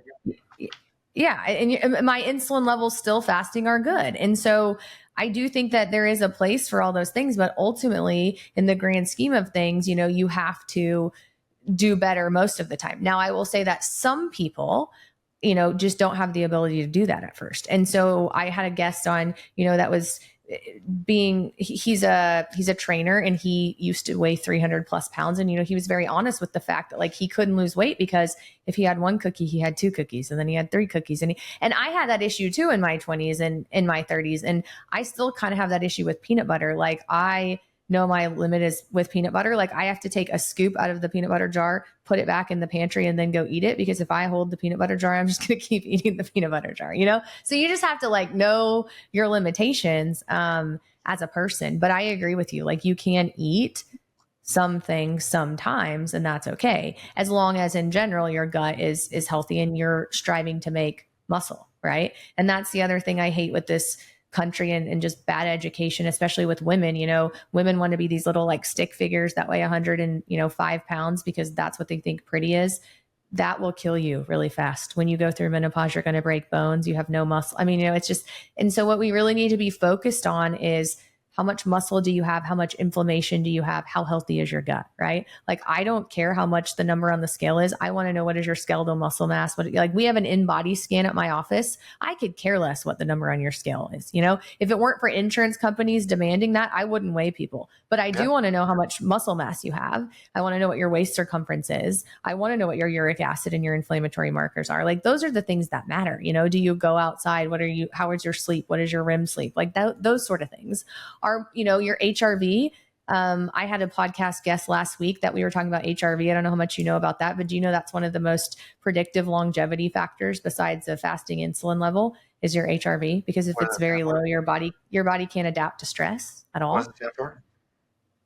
A: my insulin levels still fasting are good. And so I do think that there is a place for all those things, but ultimately in the grand scheme of things, you have to do better most of the time. Now, I will say that some people, just don't have the ability to do that at first. And so I had a guest on, that was he's a trainer and he used to weigh 300 plus pounds. And, he was very honest with the fact that like he couldn't lose weight because if he had 1 cookie, he had 2 cookies and then he had 3 cookies. And I had that issue too in my 20s and in my 30s. And I still kind of have that issue with peanut butter. Like I know my limit is with peanut butter. Like I have to take a scoop out of the peanut butter jar, put it back in the pantry and then go eat it. Because if I hold the peanut butter jar, I'm just going to keep eating the peanut butter jar, So you just have to like know your limitations as a person. But I agree with you. Like you can eat some things sometimes and that's okay. As long as in general, your gut is healthy and you're striving to make muscle. Right. And that's the other thing I hate with this country and just bad education, especially with women. Women want to be these little like stick figures that weigh 105 pounds because that's what they think pretty is. That will kill you really fast. When you go through menopause, you're going to break bones. You have no muscle. I mean, it's just, and so what we really need to be focused on is how much muscle do you have? How much inflammation do you have? How healthy is your gut, right? Like, I don't care how much the number on the scale is. I want to know what is your skeletal muscle mass. Like we have an in-body scan at my office. I could care less what the number on your scale is. If it weren't for insurance companies demanding that, I wouldn't weigh people. But I do want to know how much muscle mass you have. I want to know what your waist circumference is. I want to know what your uric acid and your inflammatory markers are. Like those are the things that matter. Do you go outside? How is your sleep? What is your REM sleep? Like those sort of things are, your HRV. I had a podcast guest last week that we were talking about HRV. I don't know how much you know about that, but do you know that's one of the most predictive longevity factors besides the fasting insulin level is your HRV? Because if it's very low, your body can't adapt to stress at all.
B: What does it stand for?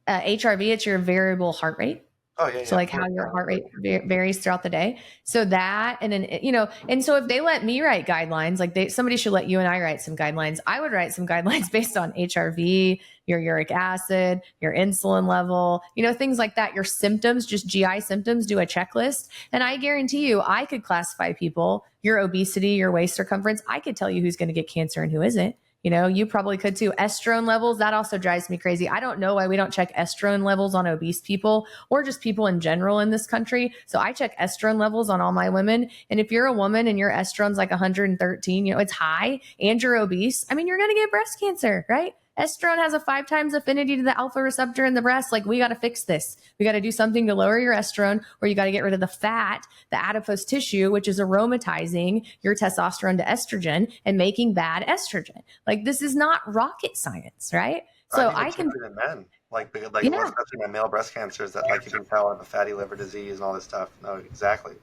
A: HRV, it's your variable heart rate.
B: Oh, yeah.
A: So like how your heart rate varies throughout the day. So that, and then, and so if they let me write guidelines, like somebody should let you and I write some guidelines. I would write some guidelines based on HRV, your uric acid, your insulin level, things like that, your symptoms, just GI symptoms, do a checklist. And I guarantee you, I could classify people, your obesity, your waist circumference. I could tell you who's going to get cancer and who isn't. You probably could too. Estrone levels, that also drives me crazy. I don't know why we don't check estrone levels on obese people or just people in general in this country. So I check estrone levels on all my women. And if you're a woman and your estrone's like 113, it's high and you're obese, I mean, you're going to get breast cancer, right? Estrone has a 5 times affinity to the alpha receptor in the breast. Like, we got to fix this. We got to do something to lower your estrone, or you got to get rid of the fat, the adipose tissue, which is aromatizing your testosterone to estrogen and making bad estrogen. Like, this is not rocket science, right? So
B: I've even
A: I
B: seen
A: can,
B: it in men, like
A: yeah.
B: especially my male breast cancers that like you can tell I have a fatty liver disease and all this stuff. No, exactly.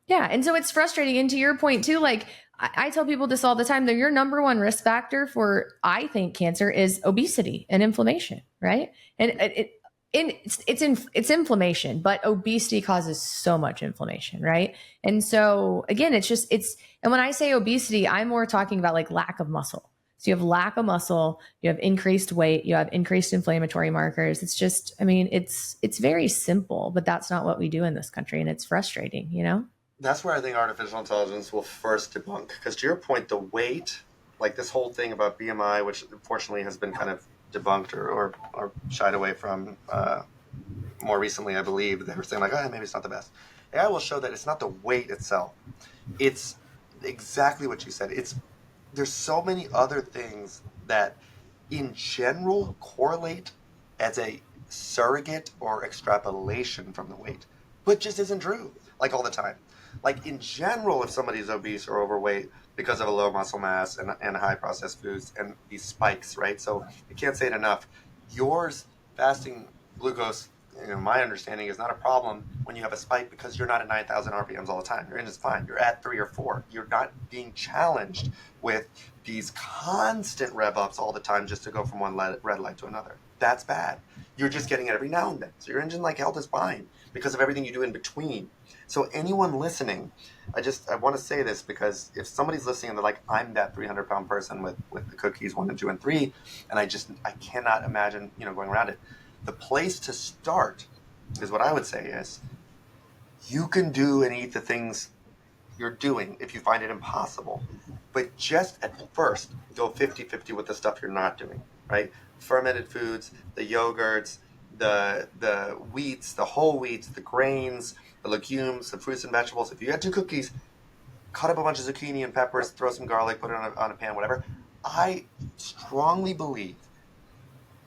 A: Yeah. And so it's frustrating. And to your point too, like I tell people this all the time, that your number one risk factor for, I think, cancer is obesity and inflammation, right? And it's inflammation, but obesity causes so much inflammation, right? And so again, and when I say obesity, I'm more talking about like lack of muscle. So you have lack of muscle, you have increased weight, you have increased inflammatory markers. It's just, I mean, it's very simple, but that's not what we do in this country, and it's frustrating, you know?
B: That's where I think artificial intelligence will first debunk. Because to your point, the weight, like this whole thing about BMI, which unfortunately has been kind of debunked or shied away from more recently, I believe, they were saying like, oh, maybe it's not the best. AI will show that it's not the weight itself. It's exactly what you said. There's so many other things that in general correlate as a surrogate or extrapolation from the weight, but just isn't true, like all the time. Like in general, if somebody's obese or overweight because of a low muscle mass and high processed foods and these spikes, right? So you can't say it enough. Yours fasting glucose, my understanding is not a problem when you have a spike because you're not at 9,000 RPMs all the time. Your engine's fine. You're at 3 or 4. You're not being challenged with these constant rev ups all the time just to go from one red light to another. That's bad. You're just getting it every now and then. So your engine health is fine because of everything you do in between. So anyone listening, I want to say this because if somebody's listening and they're like, I'm that 300-pound person with the cookies 1 and 2 and 3, and I cannot imagine, going around it. The place to start is what I would say is you can do and eat the things you're doing if you find it impossible. But just at first, go 50-50 with the stuff you're not doing, right? Fermented foods, the yogurts, the wheats, the whole wheats, the grains, the legumes, the fruits and vegetables. If you had 2 cookies, cut up a bunch of zucchini and peppers, throw some garlic, put it on a pan, whatever. I strongly believe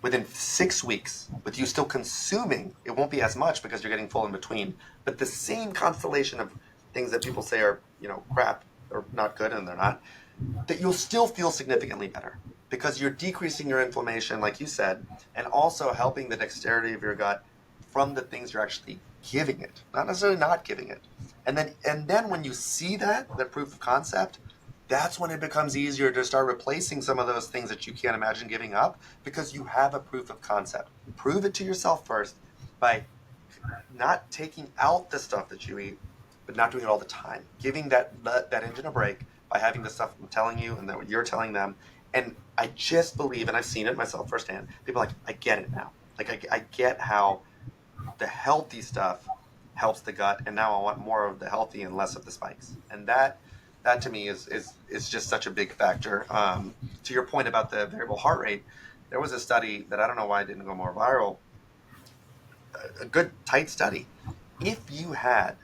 B: within 6 weeks, with you still consuming, it won't be as much because you're getting full in between, but the same constellation of things that people say are, crap or not good, and they're not, that you'll still feel significantly better because you're decreasing your inflammation, like you said, and also helping the dexterity of your gut from the things you're actually giving it, not necessarily not giving it. And then when you see the proof of concept, that's when it becomes easier to start replacing some of those things that you can't imagine giving up because you have a proof of concept. Prove it to yourself first by not taking out the stuff that you eat, but not doing it all the time. Giving that engine a break by having the stuff I'm telling you and that you're telling them. And I just believe, and I've seen it myself firsthand, people are like, I get it now. Like I get how the healthy stuff helps the gut, and now I want more of the healthy and less of the spikes. And that to me is just such a big factor. To your point about the variable heart rate, there was a study that I don't know why it didn't go more viral, a good tight study. If you had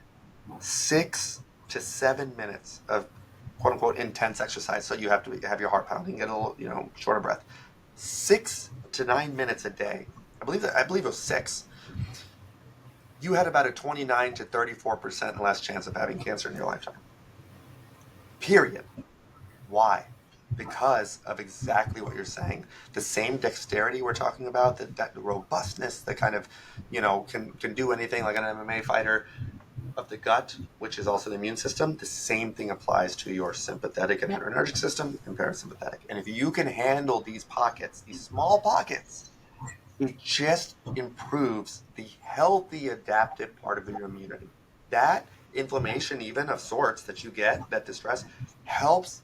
B: 6 to 7 minutes of quote unquote intense exercise, so you have to have your heart pounding, get a little shorter breath, 6 to 9 minutes a day, I believe it was 6, you had about a 29 to 34% less chance of having cancer in your lifetime. Period. Why? Because of exactly what you're saying. The same dexterity we're talking about, that robustness, that kind of, can do anything like an MMA fighter of the gut, which is also the immune system. The same thing applies to your sympathetic and adrenergic system and parasympathetic. And if you can handle these pockets, these small pockets, it just improves the healthy adaptive part of your immunity. That inflammation, even of sorts that you get, that distress, helps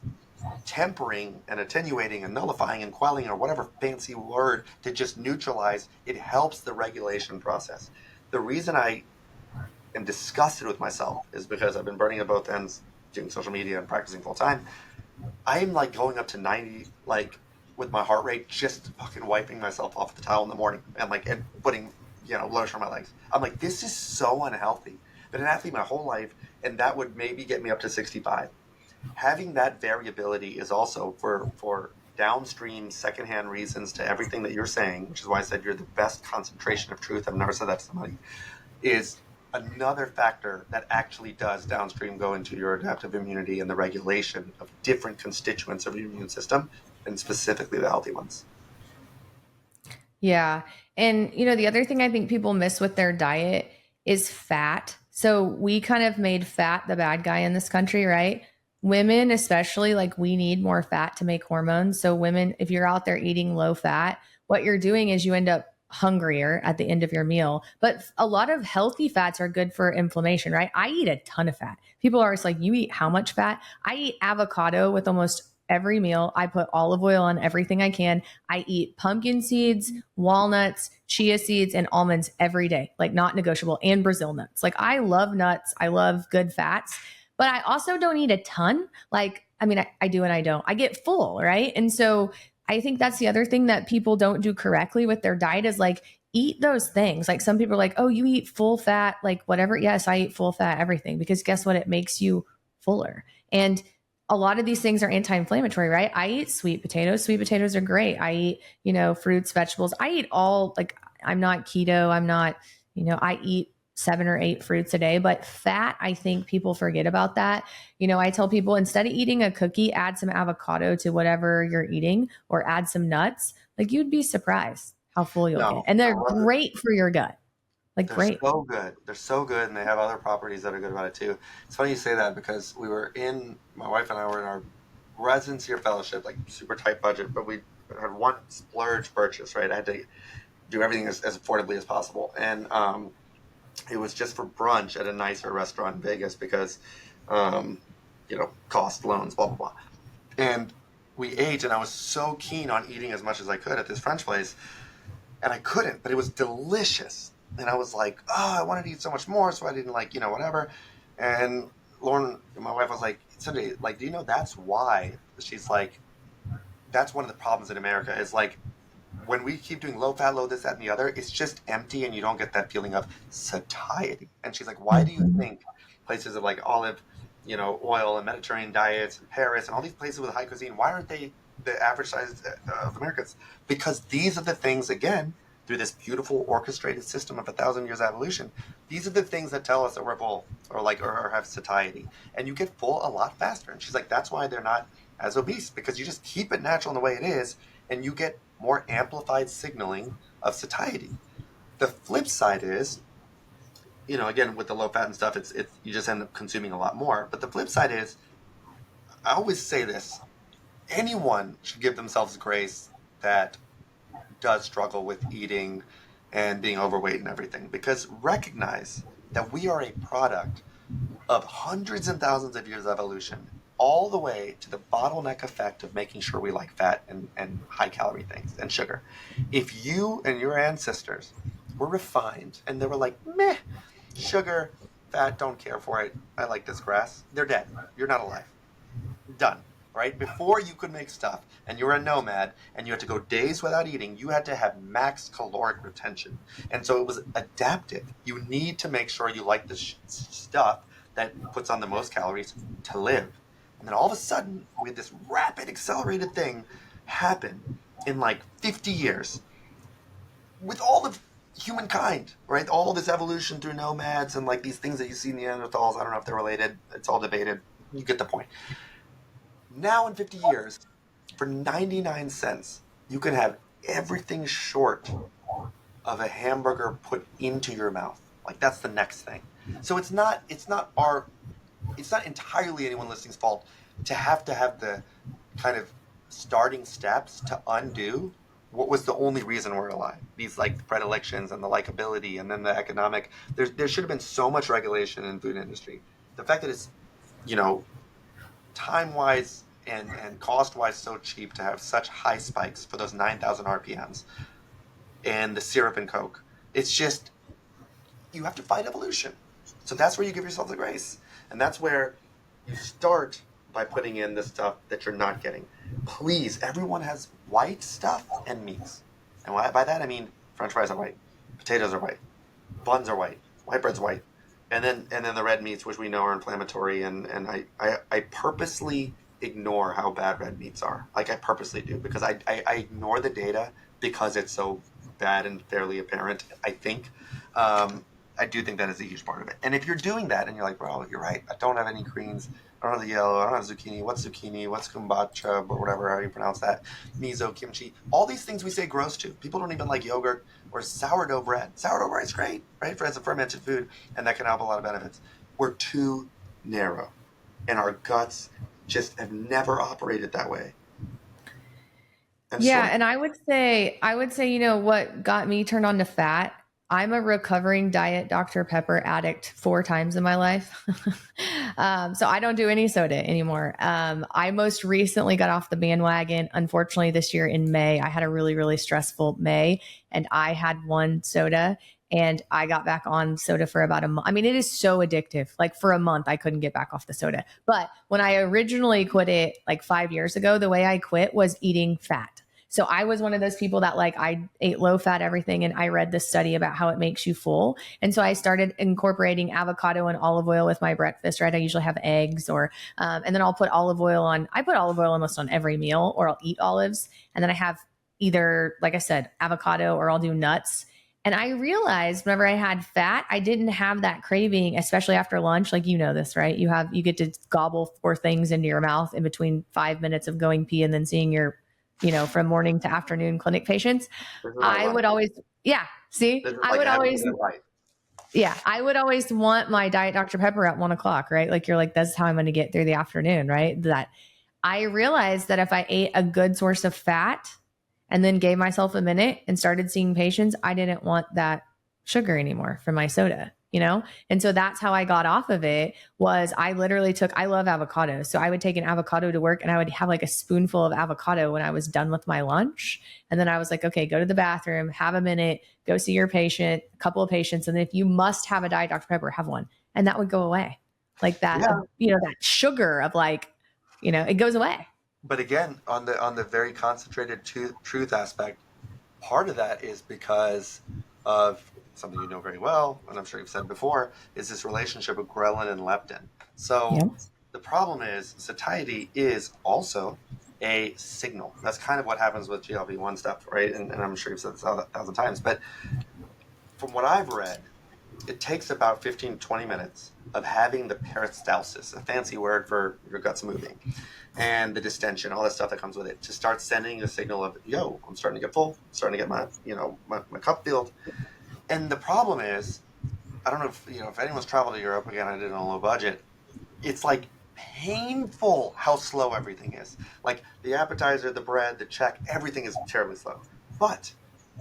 B: tempering and attenuating and nullifying and quelling, or whatever fancy word to just neutralize. It helps the regulation process. The reason I am disgusted with myself is because I've been burning at both ends, doing social media and practicing full time. I'm going up to 90, with my heart rate, just fucking wiping myself off the towel in the morning and putting, lotion on my legs. I'm like, this is so unhealthy. Been an athlete my whole life, and that would maybe get me up to 65. Having that variability is also for downstream secondhand reasons to everything that you're saying, which is why I said you're the best concentration of truth. I've never said that to somebody, is another factor that actually does downstream go into your adaptive immunity and the regulation of different constituents of your immune system, and specifically the healthy ones.
A: Yeah. And, the other thing I think people miss with their diet is fat. So we kind of made fat the bad guy in this country, right? Women, especially, like, we need more fat to make hormones. So, women, if you're out there eating low fat, what you're doing is you end up hungrier at the end of your meal. But a lot of healthy fats are good for inflammation, right? I eat a ton of fat. People are always like, you eat how much fat? I eat avocado with almost every meal. I put olive oil on everything I can. I eat pumpkin seeds, walnuts, chia seeds, and almonds every day, like not negotiable, and Brazil nuts. Like, I love nuts. I love good fats, but I also don't eat a ton. Like, I mean, I do and I don't. I get full, right? And so I think that's the other thing that people don't do correctly with their diet is like, eat those things. Like, some people are like, oh, you eat full fat, like whatever. Yes, I eat full fat, everything, because guess what? It makes you fuller. And a lot of these things are anti-inflammatory, right? I eat sweet potatoes. Sweet potatoes are great. I eat, fruits, vegetables. I eat all, like, I'm not keto. I'm not, I eat 7 or 8 fruits a day, but fat, I think people forget about that. I tell people, instead of eating a cookie, add some avocado to whatever you're eating, or add some nuts. Like, you'd be surprised how full you'll get.
B: No,
A: And
B: I
A: they're
B: love it.
A: great for your gut. Like,
B: They're
A: great.
B: so good. They're so good, and they have other properties that are good about it too. It's funny you say that, because my wife and I were in our residency or fellowship, like super tight budget, but we had one splurge purchase, right? I had to do everything as affordably as possible. And it was just for brunch at a nicer restaurant in Vegas because, cost, loans, blah, blah, blah. And we ate, and I was so keen on eating as much as I could at this French place, and I couldn't, but it was delicious. And I was like, oh, I wanted to eat so much more, so I didn't whatever. And Lauren, my wife, was like, Sanjay, like, do you know that's why? She's like, that's one of the problems in America is, like, when we keep doing low fat, low this, that, and the other, it's just empty, and you don't get that feeling of satiety. And she's like, why do you think places of like olive, oil and Mediterranean diets and Paris and all these places with high cuisine, why aren't they the average size of Americans? Because these are the things, again, through this beautiful orchestrated system of 1,000 years evolution, these are the things that tell us that we're full or have satiety. And you get full a lot faster. And she's like, that's why they're not as obese, because you just keep it natural in the way it is, and you get more amplified signaling of satiety. The flip side is, again, with the low fat and stuff, it's you just end up consuming a lot more. But the flip side is, I always say this, anyone should give themselves grace that does struggle with eating and being overweight and everything, because recognize that we are a product of hundreds and thousands of years of evolution, all the way to the bottleneck effect of making sure we like fat and high calorie things and sugar. If you and your ancestors were refined and they were like, meh, sugar, fat, don't care for it, I like this grass, they're dead. You're not alive. Done. Right? Before you could make stuff, and you were a nomad, and you had to go days without eating, you had to have max caloric retention. And so it was adaptive. You need to make sure you like the stuff that puts on the most calories to live. And then all of a sudden, we had this rapid, accelerated thing happen in like 50 years with all of humankind, right? All of this evolution through nomads and like these things that you see in the Neanderthals. I don't know if they're related. It's all debated. You get the point. Now in 50 years, for 99 cents, you can have everything short of a hamburger put into your mouth. Like, that's the next thing. So it's not entirely anyone listening's fault to have the kind of starting steps to undo what was the only reason we're alive. These like predilections and the likability and then the economic. There should have been so much regulation in the food industry. The fact that it's, time-wise and cost-wise so cheap to have such high spikes for those 9,000 RPMs and the syrup and Coke. It's just, you have to fight evolution. So that's where you give yourself the grace. And that's where you start by putting in the stuff that you're not getting. Please, everyone has white stuff and meats. And by that I mean French fries are white, potatoes are white, buns are white, white bread's white. And then the red meats, which we know are inflammatory, and I purposely ignore how bad red meats are. Like I purposely do, because I ignore the data because it's so bad and fairly apparent, I think. I do think that is a huge part of it. And if you're doing that and you're like, bro, you're right, I don't have any greens, I don't have the yellow, I don't have zucchini, what's kombucha, or whatever, how you pronounce that, miso, kimchi, all these things we say gross to. People don't even like yogurt or sourdough bread. Sourdough bread's great, right? It's a fermented food, and that can have a lot of benefits. We're too narrow, and our guts just have never operated that way.
A: And I would say, what got me turned on to fat, I'm a recovering diet Dr. Pepper addict 4 times in my life. So I don't do any soda anymore. I most recently got off the bandwagon. Unfortunately, this year in May, I had a really, really stressful May, and I had one soda, and I got back on soda for about a month. I mean, it is so addictive. Like for a month, I couldn't get back off the soda. But when I originally quit it like 5 years ago, the way I quit was eating fat. So I was one of those people that like I ate low fat everything, and I read this study about how it makes you full. And so I started incorporating avocado and olive oil with my breakfast, right? I usually have eggs and then I'll put olive oil on. I put olive oil almost on every meal, or I'll eat olives. And then I have either, like I said, avocado, or I'll do nuts. And I realized whenever I had fat, I didn't have that craving, especially after lunch. Like, you know this, right? You get to gobble 4 things into your mouth in between 5 minutes of going pee and then seeing your from morning to afternoon clinic patients. I would always, I would always want my Diet Dr. Pepper at 1:00, right? Like you're like, that's how I'm going to get through the afternoon, right? That I realized that if I ate a good source of fat and then gave myself a minute and started seeing patients, I didn't want that sugar anymore from my soda. And so that's how I got off of it. Was I literally I love avocado. So I would take an avocado to work, and I would have like a spoonful of avocado when I was done with my lunch. And then I was like, okay, go to the bathroom, have a minute, go see your patient, a couple of patients. And then if you must have a Diet Dr. Pepper, have one. And that would go away. Like that, that sugar of like, it goes away.
B: But again, on the very concentrated truth aspect, part of that is because of something you know very well, and I'm sure you've said before, is this relationship of ghrelin and leptin. So the problem is satiety is also a signal. That's kind of what happens with GLP-1 stuff, right? And I'm sure you've said this 1,000 times. But from what I've read, it takes about 15 to 20 minutes of having the peristalsis, a fancy word for your guts moving, and the distension, all that stuff that comes with it, to start sending a signal of, yo, I'm starting to get full, I'm starting to get my cup filled. And the problem is, I don't know if anyone's traveled to Europe, again, I did it on a low budget, it's like painful how slow everything is. Like the appetizer, the bread, the check, everything is terribly slow. But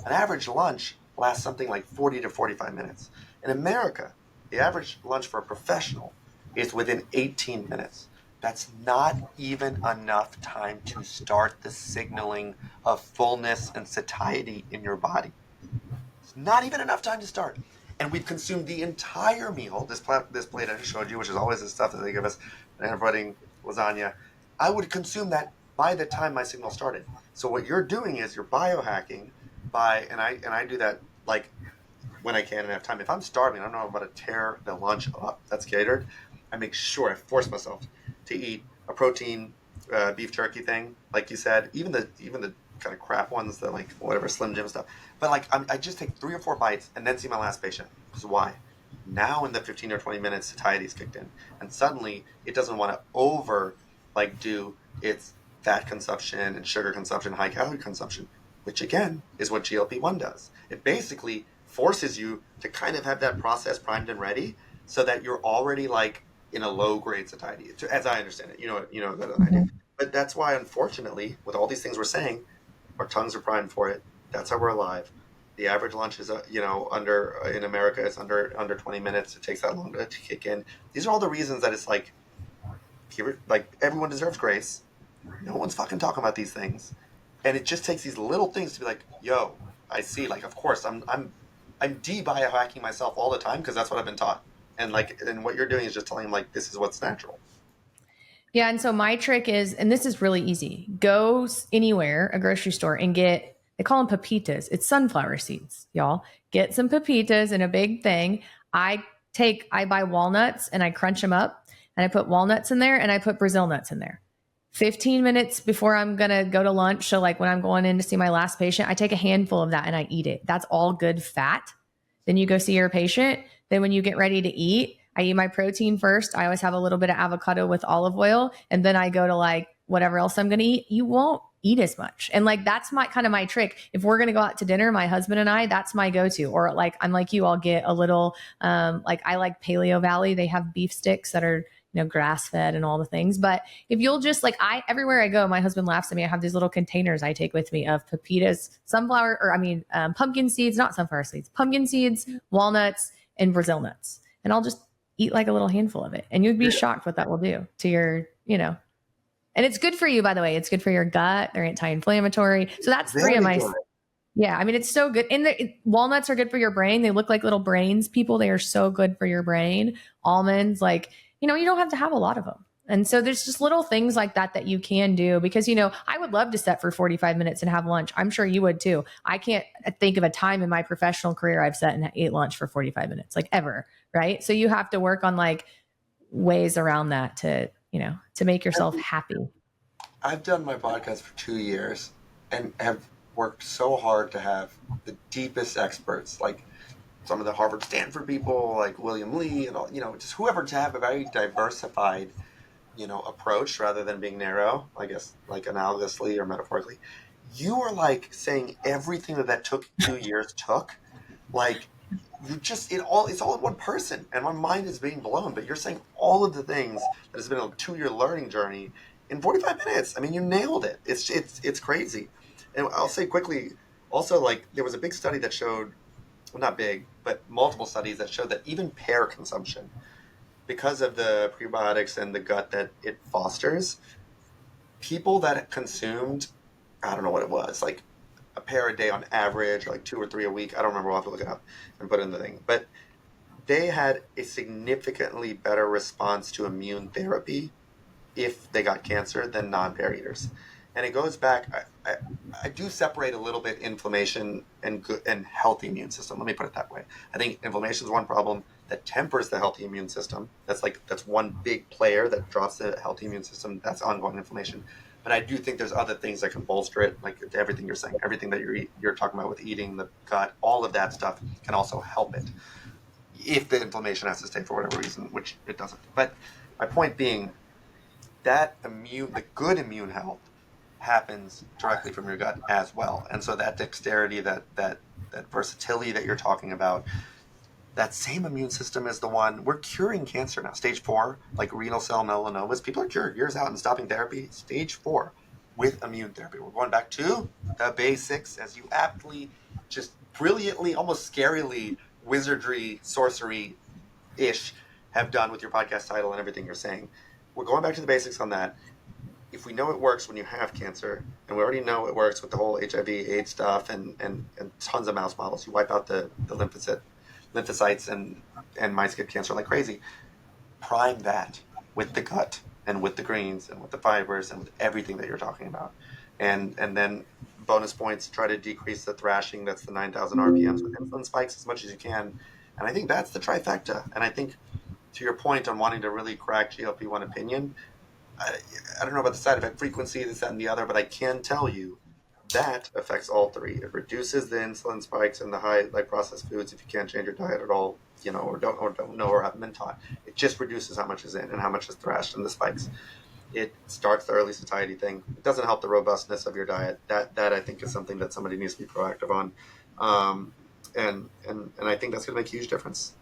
B: an average lunch lasts something like 40 to 45 minutes. In America, the average lunch for a professional is within 18 minutes. That's not even enough time to start the signaling of fullness and satiety in your body. Not even enough time to start. And we've consumed the entire meal, this plate I just showed you, which is always the stuff that they give us, breading, lasagna. I would consume that by the time my signal started. So what you're doing is you're biohacking and I do that like when I can and have time. If I'm starving, I don't know, I'm about to tear the lunch up that's catered, I make sure I force myself to eat a protein beef jerky thing, like you said, even the kind of crap ones, that like whatever Slim Jim stuff. But like I just take 3 or 4 bites and then see my last patient. Because why? Now in the 15 or 20 minutes, satiety's kicked in, and suddenly it doesn't want to do its fat consumption and sugar consumption, high calorie consumption, which again is what GLP-1 does. It basically forces you to kind of have that process primed and ready, so that you're already like in a low grade satiety, as I understand it. You know better than I do. But that's why, unfortunately, with all these things we're saying, our tongues are primed for it. That's how we're alive. The average lunch is, in America, it's under 20 minutes. It takes that long to kick in. These are all the reasons that it's like everyone deserves grace. No one's fucking talking about these things, and it just takes these little things to be like, yo, I see. Like, of course, I'm de-biohacking myself all the time because that's what I've been taught, and what you're doing is just telling them like, this is what's natural.
A: Yeah. And so my trick is, and this is really easy, go anywhere, a grocery store, and they call them pepitas. It's sunflower seeds, y'all. Get some pepitas in a big thing. I buy walnuts and I crunch them up, and I put walnuts in there and I put Brazil nuts in there. 15 minutes before I'm going to go to lunch. So like when I'm going in to see my last patient, I take a handful of that and I eat it. That's all good fat. Then you go see your patient. Then when you get ready to eat, I eat my protein first. I always have a little bit of avocado with olive oil. And then I go to like whatever else I'm going to eat. You won't eat as much. And like, that's my kind of my trick. If we're going to go out to dinner, my husband and I, that's my go-to. Or like, I'm like you, I'll get a little, like I like Paleo Valley. They have beef sticks that are, grass fed and all the things. But if you'll just like, everywhere I go, my husband laughs at me. I have these little containers I take with me of pepitas, pumpkin seeds, not sunflower seeds, pumpkin seeds, walnuts, and Brazil nuts. And I'll just eat like a little handful of it. And you'd be shocked what that will do to your, and it's good for you, by the way. It's good for your gut. They're anti-inflammatory. So that's three of my, yeah. I mean, it's so good. And walnuts are good for your brain. They look like little brains, people. They are so good for your brain. Almonds, like, you don't have to have a lot of them. And so there's just little things like that you can do because, I would love to set for 45 minutes and have lunch. I'm sure you would too. I can't think of a time in my professional career I've sat and ate lunch for 45 minutes, like ever. Right. So you have to work on like ways around that to make yourself happy.
B: I've done my podcast for 2 years and have worked so hard to have the deepest experts, like some of the Harvard, Stanford people, like William Lee and all, just whoever, to have a very diversified, approach rather than being narrow, I guess, like analogously or metaphorically. You are like saying everything that took 2 years took, like it's all in one person, and my mind is being blown. But you're saying all of the things that has been a 2-year learning journey in 45 minutes. I mean, you nailed it. It's crazy. And I'll say quickly, also, like there was a big study that showed, well, not big, but multiple studies that showed that even pear consumption, because of the prebiotics and the gut that it fosters, people that consumed, I don't know what it was, like a pear a day on average, or like 2 or 3 a week. I don't remember. I'll have to look it up and put it in the thing. But they had a significantly better response to immune therapy if they got cancer than non-pear eaters. And it goes back, I do separate a little bit inflammation and good and healthy immune system. Let me put it that way. I think inflammation is one problem that tempers the healthy immune system. That's one big player that drops the healthy immune system. That's ongoing inflammation. But I do think there's other things that can bolster it, like everything you're saying, everything that you're talking about with eating, the gut, all of that stuff can also help it if the inflammation has to stay for whatever reason, which it doesn't. But my point being that the good immune health happens directly from your gut as well. And so that dexterity, that versatility that you're talking about, that same immune system is the one, we're curing cancer now. Stage 4, like renal cell melanomas, people are cured years out and stopping therapy. Stage 4 with immune therapy. We're going back to the basics, as you aptly, just brilliantly, almost scarily, wizardry, sorcery-ish have done with your podcast title and everything you're saying. We're going back to the basics on that. If we know it works when you have cancer, and we already know it works with the whole HIV, AIDS stuff, and tons of mouse models, you wipe out the lymphocytes and mice get cancer like crazy. Prime that with the gut and with the greens and with the fibers and with everything that you're talking about. And then bonus points, try to decrease the thrashing. That's the 9,000 RPMs with insulin spikes as much as you can. And I think that's the trifecta. And I think to your point on wanting to really crack GLP-1 opinion, I don't know about the side effect frequency, this, that, and the other, but I can tell you that affects all three. It reduces the insulin spikes and the high like processed foods if you can't change your diet at all, or don't know or haven't been taught. It just reduces how much is in and how much is thrashed in the spikes. It starts the early satiety thing. It doesn't help the robustness of your diet. That I think is something that somebody needs to be proactive on, and I think that's going to make a huge difference.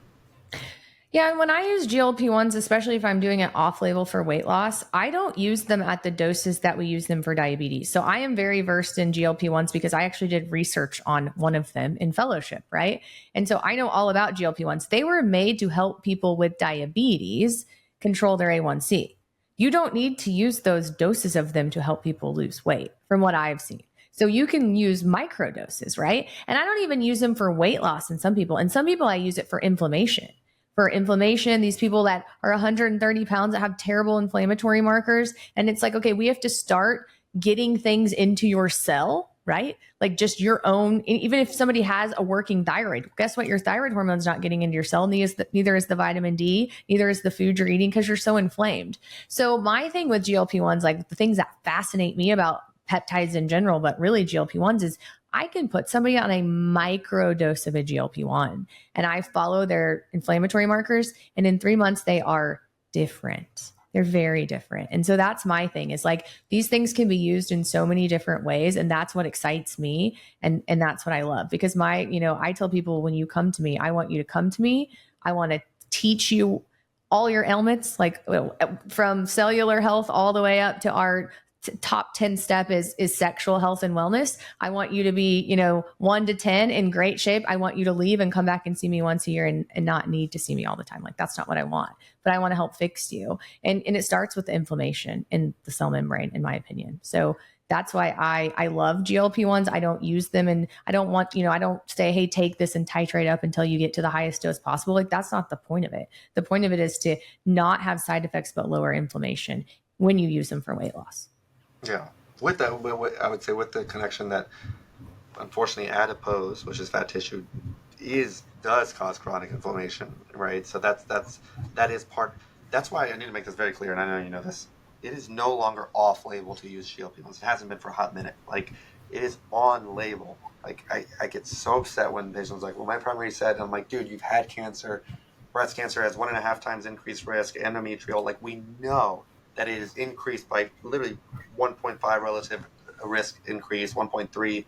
A: Yeah, and when I use GLP-1s, especially if I'm doing it off-label for weight loss, I don't use them at the doses that we use them for diabetes. So I am very versed in GLP-1s because I actually did research on one of them in fellowship, right? And so I know all about GLP-1s. They were made to help people with diabetes control their A1C. You don't need to use those doses of them to help people lose weight, from what I've seen. So you can use micro doses, right? And I don't even use them for weight loss in some people. And some people I use it for inflammation. These people that are 130 pounds that have terrible inflammatory markers. And it's like, okay, we have to start getting things into your cell right? Like just your own, even if somebody has a working thyroid, guess what? Your thyroid hormone's not getting into your cell. Neither is the vitamin D, neither is the food you're eating because you're so inflamed. So my thing with GLP-1s, like the things that fascinate me about peptides in general, but really GLP-1s is I can put somebody on a micro dose of a GLP-1 and I follow their inflammatory markers. And in 3 months, they are different. They're very different. And so that's my thing is like these things can be used in so many different ways. And that's what excites me. And that's what I love because I tell people when you come to me, I want you to come to me. I want to teach you all your ailments, like from cellular health all the way up to our top 10 step is sexual health and wellness. I want you to be, 1 to 10 in great shape. I want you to leave and come back and see me once a year and not need to see me all the time. Like that's not what I want, but I want to help fix you. And it starts with the inflammation in the cell membrane, in my opinion. So that's why I love GLP-1s. I don't use them and I don't want, I don't say, hey, take this and titrate up until you get to the highest dose possible. Like that's not the point of it. The point of it is to not have side effects, but lower inflammation when you use them for weight loss.
B: Yeah. With that, I would say with the connection that unfortunately adipose, which is fat tissue, does cause chronic inflammation, right? So that is part. That's why I need to make this very clear, and I know you know this. It is no longer off label to use GLP-1s. It hasn't been for a hot minute. Like it is on label. Like I get so upset when patients like, well, my primary said, I'm like, dude, you've had cancer. Breast cancer has 1.5 times increased risk. Endometrial, like we know that it is increased by literally 1.5 relative risk increase, 1.3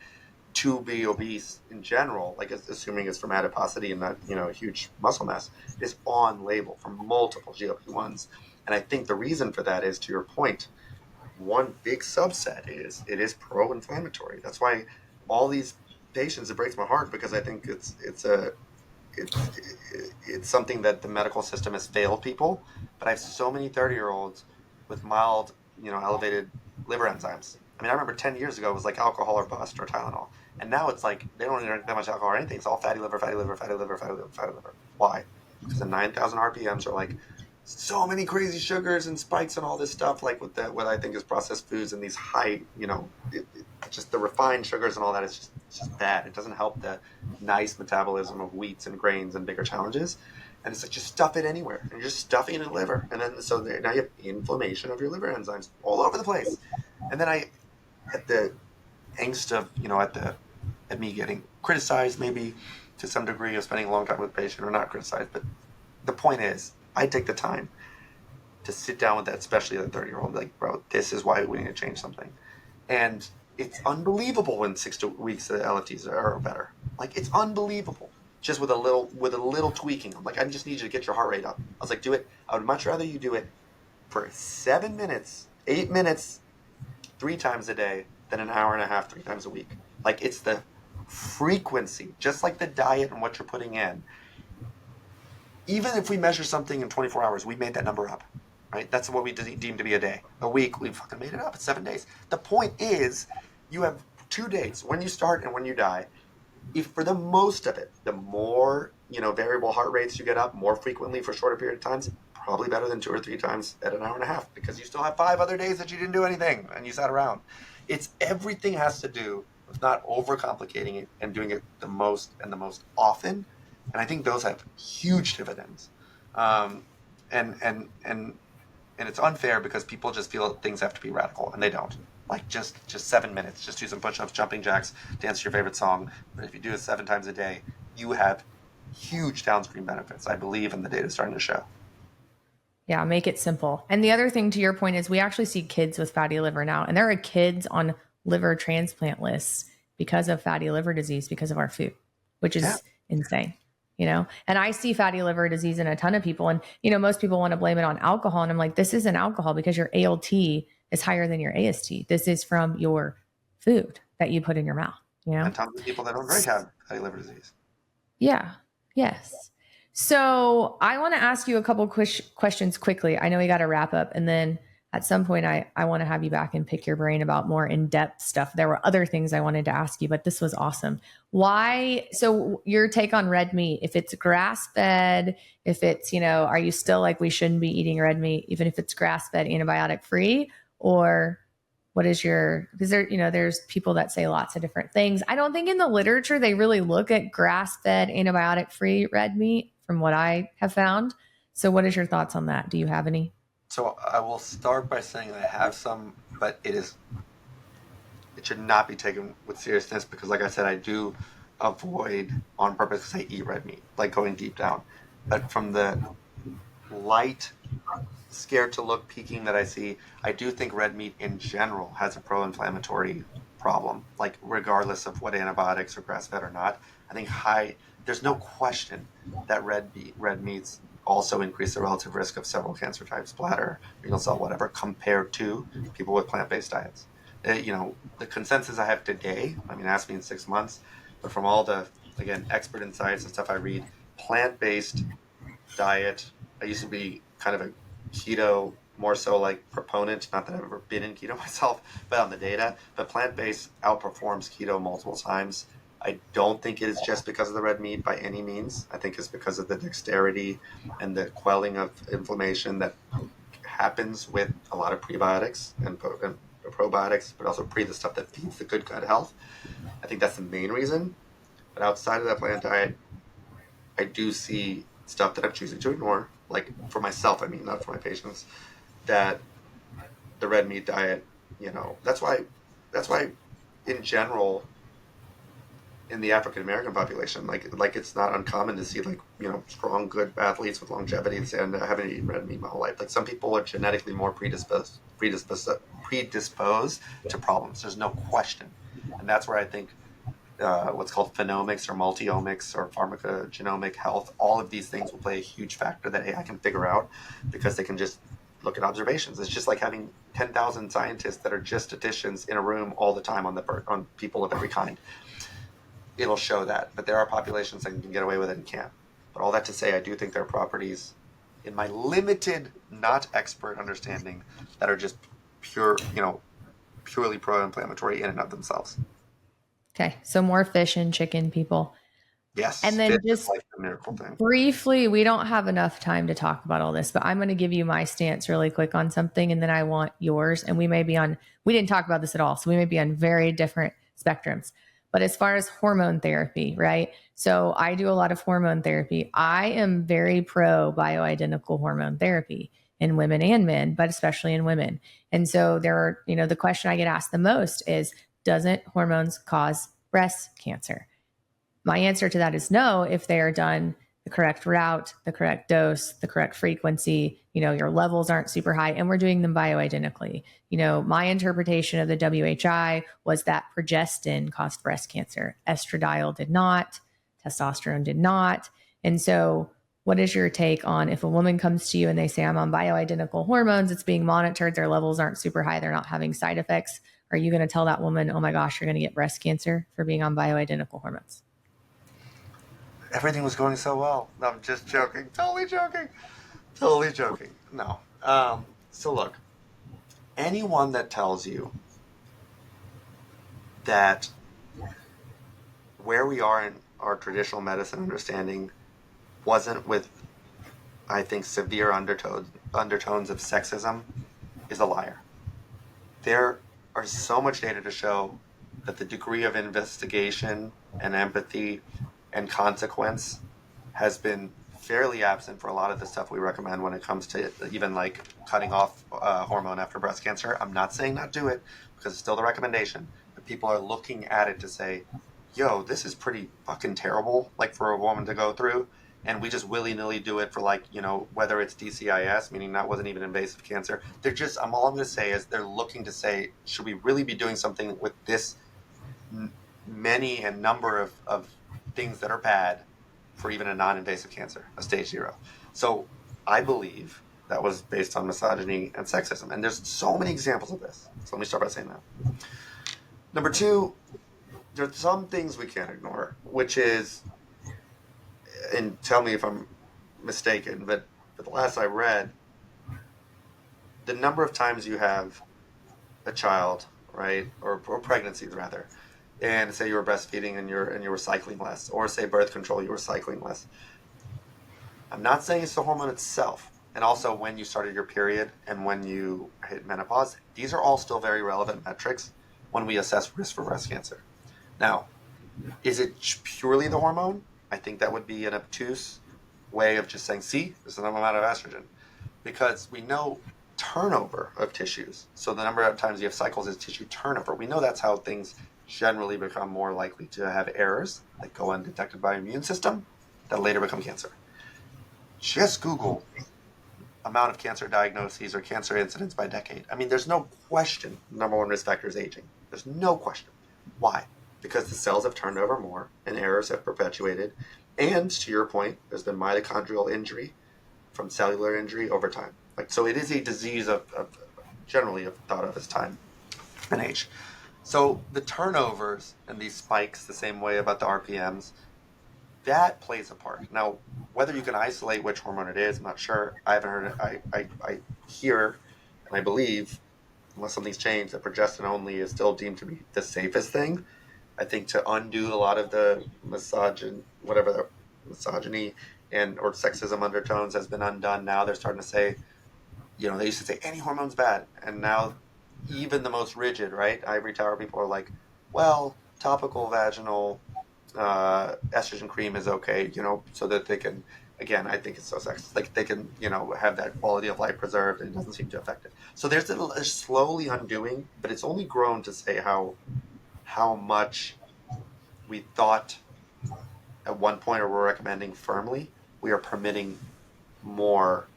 B: to be obese in general, like assuming it's from adiposity and not, huge muscle mass, is on label for multiple GLP-1s. And I think the reason for that is, to your point, one big subset is it is pro-inflammatory. That's why all these patients, it breaks my heart because I think it's something that the medical system has failed people. But I have so many 30-year-olds with mild, elevated liver enzymes. I mean, I remember 10 years ago it was like alcohol or bust or Tylenol. And now it's like they don't even drink that much alcohol or anything. It's all fatty liver, fatty liver, fatty liver, fatty liver, fatty liver. Why? Because the 9,000 RPMs are like so many crazy sugars and spikes and all this stuff, like with what I think is processed foods and these high, just the refined sugars and all that is just bad. It doesn't help the nice metabolism of wheats and grains and bigger challenges. And it's like, just stuff it anywhere. And you're just stuffing it in the liver. And then, so now you have inflammation of your liver enzymes all over the place. And then at the angst of, at me getting criticized maybe to some degree of spending a long time with a patient, or not criticized, but the point is, I take the time to sit down with that, especially that 30-year-old, like, bro, this is why we need to change something. And it's unbelievable when 6 weeks the LFTs are better. Like, it's unbelievable. Just with a little tweaking. I'm like, I just need you to get your heart rate up. I was like, do it. I would much rather you do it for 7 minutes, 8 minutes, 3 times a day than an hour and a half, 3 times a week. Like, it's the frequency, just like the diet and what you're putting in. Even if we measure something in 24 hours, we made that number up, right? That's what we deem to be a day. A week, we fucking made it up. It's 7 days. The point is, you have 2 days, when you start and when you die. If for the most of it, the more, variable heart rates you get up more frequently for shorter period of times, probably better than 2 or 3 times at an hour and a half, because you still have 5 other days that you didn't do anything and you sat around. It's everything has to do with not overcomplicating it and doing it the most often. And I think those have huge dividends. And it's unfair because people just feel that things have to be radical, and they don't. Like just 7 minutes, just do some push-ups, jumping jacks, dance to your favorite song. But if you do it 7 times a day, you have huge downstream benefits, I believe, and the data is starting to show.
A: Yeah, make it simple. And the other thing to your point is we actually see kids with fatty liver now, and there are kids on liver transplant lists because of fatty liver disease because of our food, which is insane. And I see fatty liver disease in a ton of people, and most people want to blame it on alcohol, and I'm like, this isn't alcohol because your ALT is higher than your AST. This is from your food that you put in your mouth.
B: And tons of people that don't drink have fatty liver disease.
A: Yeah. Yes. So I want to ask you a couple questions quickly. I know we got to wrap up, and then at some point I want to have you back and pick your brain about more in-depth stuff. There were other things I wanted to ask you, but this was awesome. Why? So your take on red meat, if it's grass-fed, if it's, are you still like, we shouldn't be eating red meat, even if it's grass-fed, antibiotic free, or what is your, because there, there's people that say lots of different things. I don't think in the literature they really look at grass-fed, antibiotic-free red meat from what I have found. So what is your thoughts on that? Do you have any?
B: So I will start by saying I have some, but it should not be taken with seriousness because, like I said, I do avoid on purpose because I eat red meat, like going deep down. But from the light, scared to look peeking that I see, I do think red meat in general has a pro-inflammatory problem, like regardless of what antibiotics are grass-fed or not. I think there's no question that red meats also increase the relative risk of several cancer types, bladder, renal cell, whatever, compared to people with plant-based diets. The consensus I have today, I mean, ask me in 6 months, but from all the, again, expert insights and stuff I read, plant-based diet, I used to be kind of a keto, more so like proponent, not that I've ever been in keto myself, but on the data, but plant-based outperforms keto multiple times. I don't think it is just because of the red meat by any means. I think it's because of the dexterity and the quelling of inflammation that happens with a lot of prebiotics and probiotics, but also the stuff that feeds the good gut health. I think that's the main reason. But outside of that plant diet, I do see stuff that I'm choosing to ignore, like for myself, I mean, not for my patients, that the red meat diet, that's why in general, in the African American population, like it's not uncommon to see strong, good athletes with longevity and I haven't eaten red meat my whole life. Like some people are genetically more predisposed to problems. There's no question, and that's where I think what's called phenomics or multi-omics or pharmacogenomic health, all of these things will play a huge factor that AI can figure out because they can just look at observations. It's just like having 10,000 scientists that are just statisticians in a room all the time on people of every kind. It'll show that, but there are populations that can get away with it and can't. But all that to say, I do think there are properties in my limited, not expert understanding that are just purely pro-inflammatory in and of themselves.
A: Okay. So more fish and chicken, people.
B: Yes.
A: And then just
B: like the miracle thing.
A: Briefly, we don't have enough time to talk about all this, but I'm going to give you my stance really quick on something and then I want yours. And we didn't talk about this at all. So we may be on very different spectrums. But as far as hormone therapy, right? So I do a lot of hormone therapy. I am very pro bioidentical hormone therapy in women and men, but especially in women. And so the question I get asked the most is, doesn't hormones cause breast cancer? My answer to that is no, if they are done the correct route, the correct dose, the correct frequency, your levels aren't super high, and we're doing them bioidentically. My interpretation of the WHI was that progestin caused breast cancer. Estradiol did not, testosterone did not. And so what is your take on if a woman comes to you and they say, I'm on bioidentical hormones, it's being monitored, their levels aren't super high, they're not having side effects. Are you going to tell that woman, oh my gosh, you're going to get breast cancer for being on bioidentical hormones?
B: Everything was going so well. No, I'm just joking. Totally joking. No. So look, anyone that tells you that where we are in our traditional medicine understanding wasn't with, I think, severe undertones of sexism is a liar. There are so much data to show that the degree of investigation and empathy and consequence has been fairly absent for a lot of the stuff we recommend when it comes to even like cutting off hormone after breast cancer. I'm not saying not do it because it's still the recommendation, but people are looking at it to say, yo, this is pretty fucking terrible, like for a woman to go through. And we just willy-nilly do it for whether it's DCIS, meaning that wasn't even invasive cancer. All I'm going to say is they're looking to say, should we really be doing something with this many and number of things that are bad for even a non-invasive cancer, a stage 0. So I believe that was based on misogyny and sexism. And there's so many examples of this. So let me start by saying that. Number 2, there's some things we can't ignore, which is, and tell me if I'm mistaken, but the last I read, the number of times you have a child, right, or pregnancies rather, and say you were breastfeeding and you were cycling less, or say birth control, you were cycling less. I'm not saying it's the hormone itself. and also when you started your period and when you hit menopause. These are all still very relevant metrics when we assess risk for breast cancer. Now, is it purely the hormone? I think that would be an obtuse way of just saying, see, this is the amount of estrogen. Because we know turnover of tissues. So the number of times you have cycles is tissue turnover. We know that's how things generally become more likely to have errors that go undetected by immune system that later become cancer. Just Google amount of cancer diagnoses or cancer incidents by decade. I mean, there's no question number one risk factor is aging. There's no question. Why? Because the cells have turned over more and errors have perpetuated. And to your point, there's been mitochondrial injury from cellular injury over time. So it is a disease of generally thought of as time and age. So the turnovers and these spikes, the same way about the RPMs, that plays a part. Now, whether you can isolate which hormone it is, I'm not sure. I haven't heard it. I hear and I believe, unless something's changed, that progesterone only is still deemed to be the safest thing. I think to undo a lot of the misogyny and or sexism undertones has been undone. Now they're starting to say, they used to say any hormone's bad, and now even the most rigid, right? Ivory tower people are like, well, topical vaginal estrogen cream is okay, so that they can, again, I think it's so sexist, like they can, have that quality of life preserved, and it doesn't seem to affect it. So there's a slowly undoing, but it's only grown to say how much we thought at one point, or we're recommending firmly, we are permitting more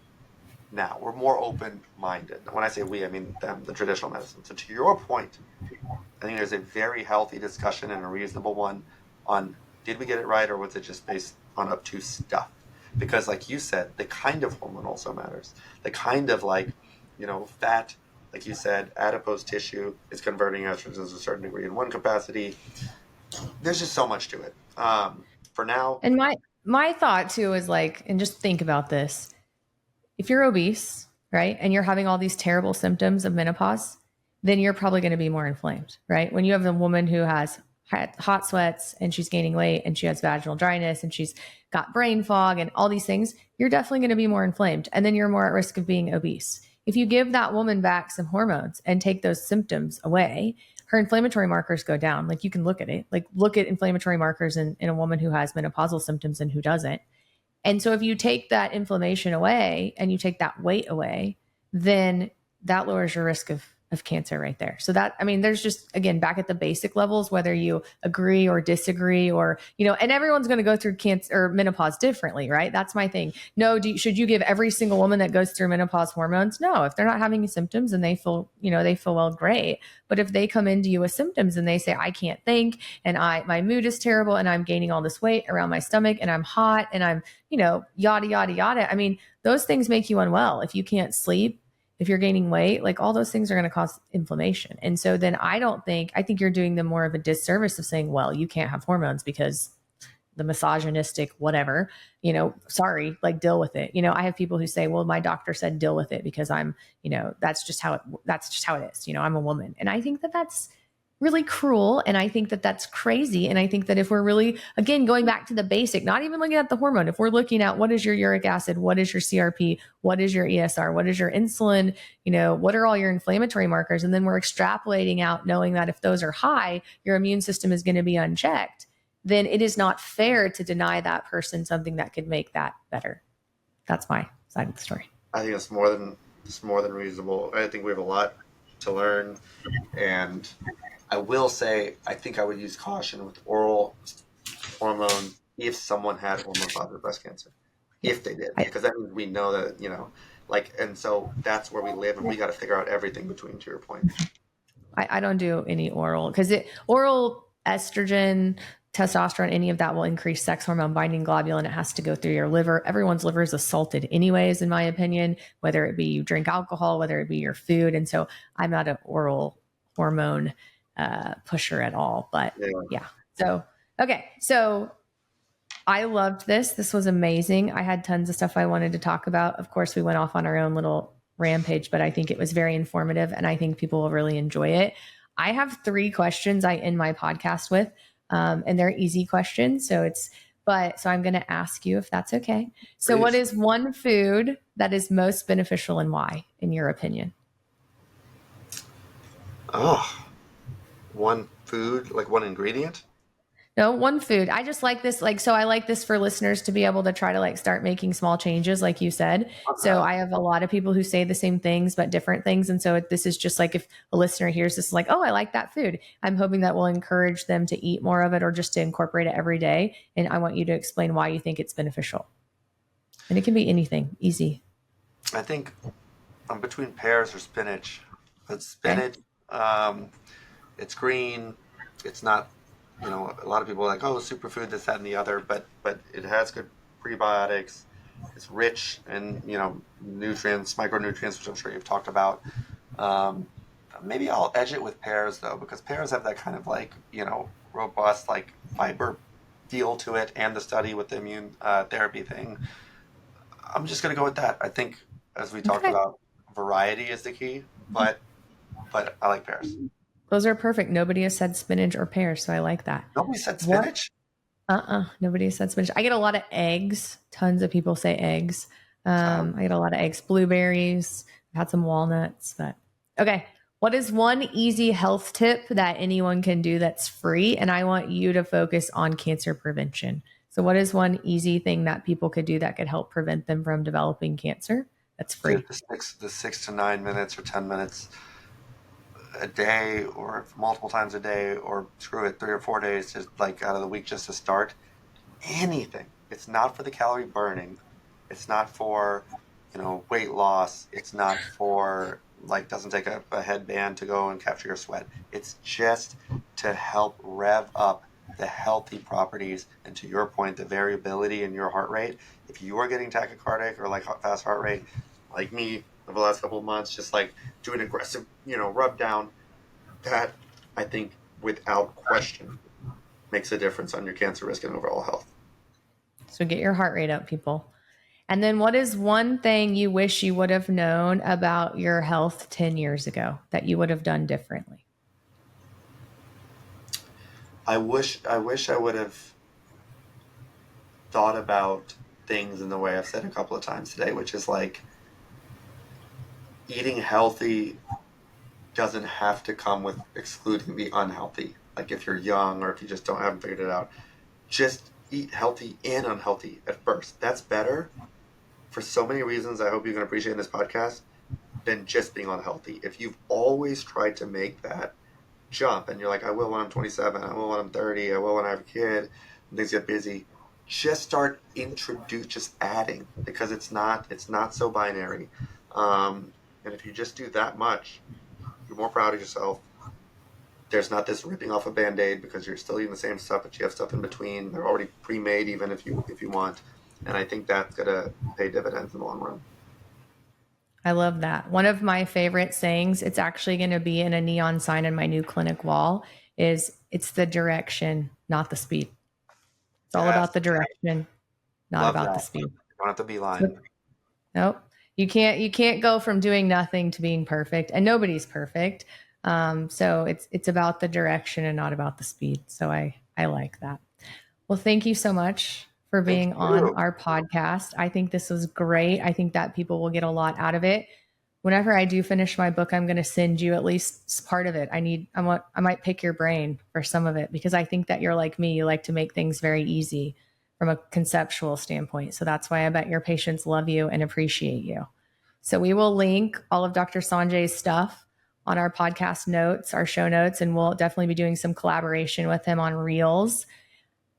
B: now. We're more open-minded. When I say we, I mean them, the traditional medicine. So to your point, I think there's a very healthy discussion and a reasonable one on, did we get it right, or was it just based on obtuse stuff? Because like you said, the kind of hormone also matters. The kind of fat, like you said, adipose tissue is converting estrogens to a certain degree in one capacity. There's just so much to it. For now.
A: And my thought too is and just think about this. If you're obese, right, and you're having all these terrible symptoms of menopause, then you're probably going to be more inflamed, right? When you have a woman who has hot sweats and she's gaining weight and she has vaginal dryness and she's got brain fog and all these things, you're definitely going to be more inflamed. And then you're more at risk of being obese. If you give that woman back some hormones and take those symptoms away, her inflammatory markers go down. You can look at it, look at inflammatory markers in a woman who has menopausal symptoms and who doesn't. And so if you take that inflammation away and you take that weight away, then that lowers your risk of cancer right there. So there's just, again, back at the basic levels, whether you agree or disagree or, and everyone's going to go through cancer or menopause differently, right? That's my thing. No, should you give every single woman that goes through menopause hormones? No, if they're not having any symptoms and they feel well, great. But if they come into you with symptoms and they say, I can't think and my mood is terrible and I'm gaining all this weight around my stomach and I'm hot and I'm, yada, yada, yada. Those things make you unwell. If you can't sleep, if you're gaining weight, all those things are going to cause inflammation. And so then I think you're doing them more of a disservice of saying, well, you can't have hormones because the misogynistic, whatever, sorry, deal with it. I have people who say, well, my doctor said deal with it because I'm, that's just how it is. I'm a woman. And I think that that's really cruel. And I think that that's crazy. And I think that if we're really, again, going back to the basic, not even looking at the hormone, if we're looking at what is your uric acid, what is your CRP, what is your ESR, what is your insulin, what are all your inflammatory markers? And then we're extrapolating out knowing that if those are high, your immune system is going to be unchecked, then it is not fair to deny that person something that could make that better. That's my side of the story.
B: I think it's more than reasonable. I think we have a lot to learn, and I will say, I think I would use caution with oral hormone if someone had hormone-positive breast cancer, if they did, because that means we know that, and so that's where we live, and we got to figure out everything between, to your point.
A: I don't do any oral because oral estrogen, testosterone, any of that will increase sex hormone binding globulin. It has to go through your liver. Everyone's liver is assaulted anyways, in my opinion, whether it be you drink alcohol, whether it be your food. And so I'm not an oral hormone pusher at all, but yeah. So, okay. So I loved this. This was amazing. I had tons of stuff I wanted to talk about. Of course, we went off on our own little rampage, but I think it was very informative and I think people will really enjoy it. I have 3 questions I end my podcast with, and they're easy questions. So But so I'm going to ask you if that's okay. So
B: Please.
A: what is one food that is most beneficial and why, in your opinion?
B: Oh, one food, like one ingredient?
A: No, one food. I just like this. So I like this for listeners to be able to try to start making small changes, like you said. So I have a lot of people who say the same things, but different things. And so this is just like, if a listener hears this, like, oh, I like that food. I'm hoping that will encourage them to eat more of it or just to incorporate it every day. And I want you to explain why you think it's beneficial. And it can be anything, easy.
B: I think I'm between pears or spinach. But spinach, it's green. It's not, a lot of people are like, oh, superfood, this, that, and the other. But it has good prebiotics. It's rich in, nutrients, micronutrients, which I'm sure you've talked about. Maybe I'll edge it with pears, though, because pears have that kind of robust, fiber feel to it, and the study with the immune therapy thing. I'm just going to go with that. I think, as we talked about, variety is the key, but I like pears.
A: Those are perfect. Nobody has said spinach or pears, so I like that.
B: Nobody said spinach?
A: Nobody has said spinach. I get a lot of eggs. Tons of people say eggs. I get a lot of eggs. Blueberries. I've had some walnuts. But okay. What is one easy health tip that anyone can do that's free? And I want you to focus on cancer prevention. So what is one easy thing that people could do that could help prevent them from developing cancer that's free?
B: The 6 to 9 minutes or 10 minutes a day, or multiple times a day, or screw it, 3 or 4 days, just out of the week, just to start. Anything. It's not for the calorie burning. It's not for, weight loss. It's not for, doesn't take a headband to go and capture your sweat. It's just to help rev up the healthy properties, and to your point, the variability in your heart rate. If you are getting tachycardic or fast heart rate, like me over the last couple of months, just doing aggressive, rub down, that I think without question makes a difference on your cancer risk and overall health.
A: So get your heart rate up, people. And then what is one thing you wish you would have known about your health 10 years ago that you would have done differently?
B: I wish I would have thought about things in the way I've said a couple of times today, which is eating healthy doesn't have to come with excluding the unhealthy. If you're young or if you just haven't figured it out, just eat healthy and unhealthy at first. That's better for so many reasons. I hope you can appreciate in this podcast than just being unhealthy. If you've always tried to make that jump and you're I will when I'm 27, I will when I'm 30, I will when I have a kid, and things get busy, just start just adding, because it's not so binary. And if you just do that much, you're more proud of yourself. There's not this ripping off a Band-Aid because you're still eating the same stuff, but you have stuff in between. They're already pre-made, even if you want. And I think that's going to pay dividends in the long run.
A: I love that. One of my favorite sayings, it's actually going to be in a neon sign in my new clinic wall, is it's the direction, not the speed. It's all about the direction, not about the speed.
B: You don't have to be lying.
A: Nope. You can't go from doing nothing to being perfect, and nobody's perfect. So it's about the direction and not about the speed. So I like that. Well, thank you so much for being on our podcast. I think this was great. I think that people will get a lot out of it. Whenever I do finish my book, I'm going to send you at least part of it. I might pick your brain for some of it, because I think that you're like me. You like to make things very easy from a conceptual standpoint. So that's why I bet your patients love you and appreciate you. So we will link all of Dr. Sanjay's stuff on our podcast notes, our show notes, and we'll definitely be doing some collaboration with him on Reels.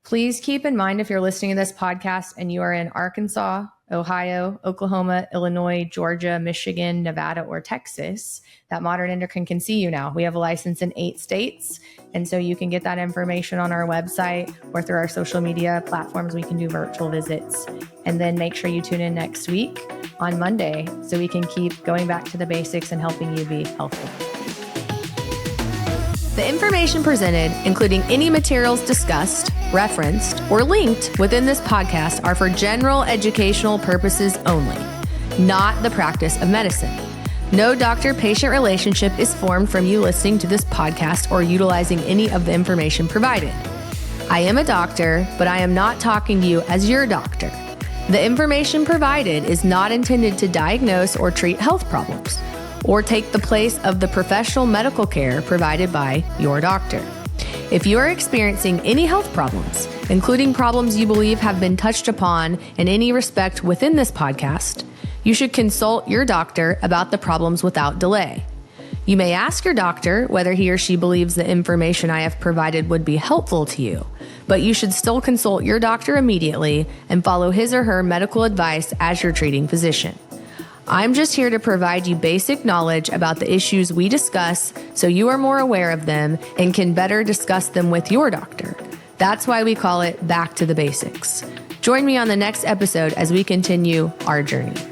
A: Please keep in mind, if you're listening to this podcast and you are in Arkansas, Ohio, Oklahoma, Illinois, Georgia, Michigan, Nevada, or Texas, that Modern Endocrine can see you now. We have a license in 8 states. And so you can get that information on our website or through our social media platforms. We can do virtual visits. And then make sure you tune in next week on Monday so we can keep going back to the basics and helping you be healthy. The information presented, including any materials discussed, referenced, or linked within this podcast, are for general educational purposes only, not the practice of medicine. No doctor-patient relationship is formed from you listening to this podcast or utilizing any of the information provided. I am a doctor, but I am not talking to you as your doctor. The information provided is not intended to diagnose or treat health problems, or take the place of the professional medical care provided by your doctor. If you are experiencing any health problems, including problems you believe have been touched upon in any respect within this podcast, you should consult your doctor about the problems without delay. You may ask your doctor whether he or she believes the information I have provided would be helpful to you, but you should still consult your doctor immediately and follow his or her medical advice as your treating physician. I'm just here to provide you basic knowledge about the issues we discuss so you are more aware of them and can better discuss them with your doctor. That's why we call it Back to the Basics. Join me on the next episode as we continue our journey.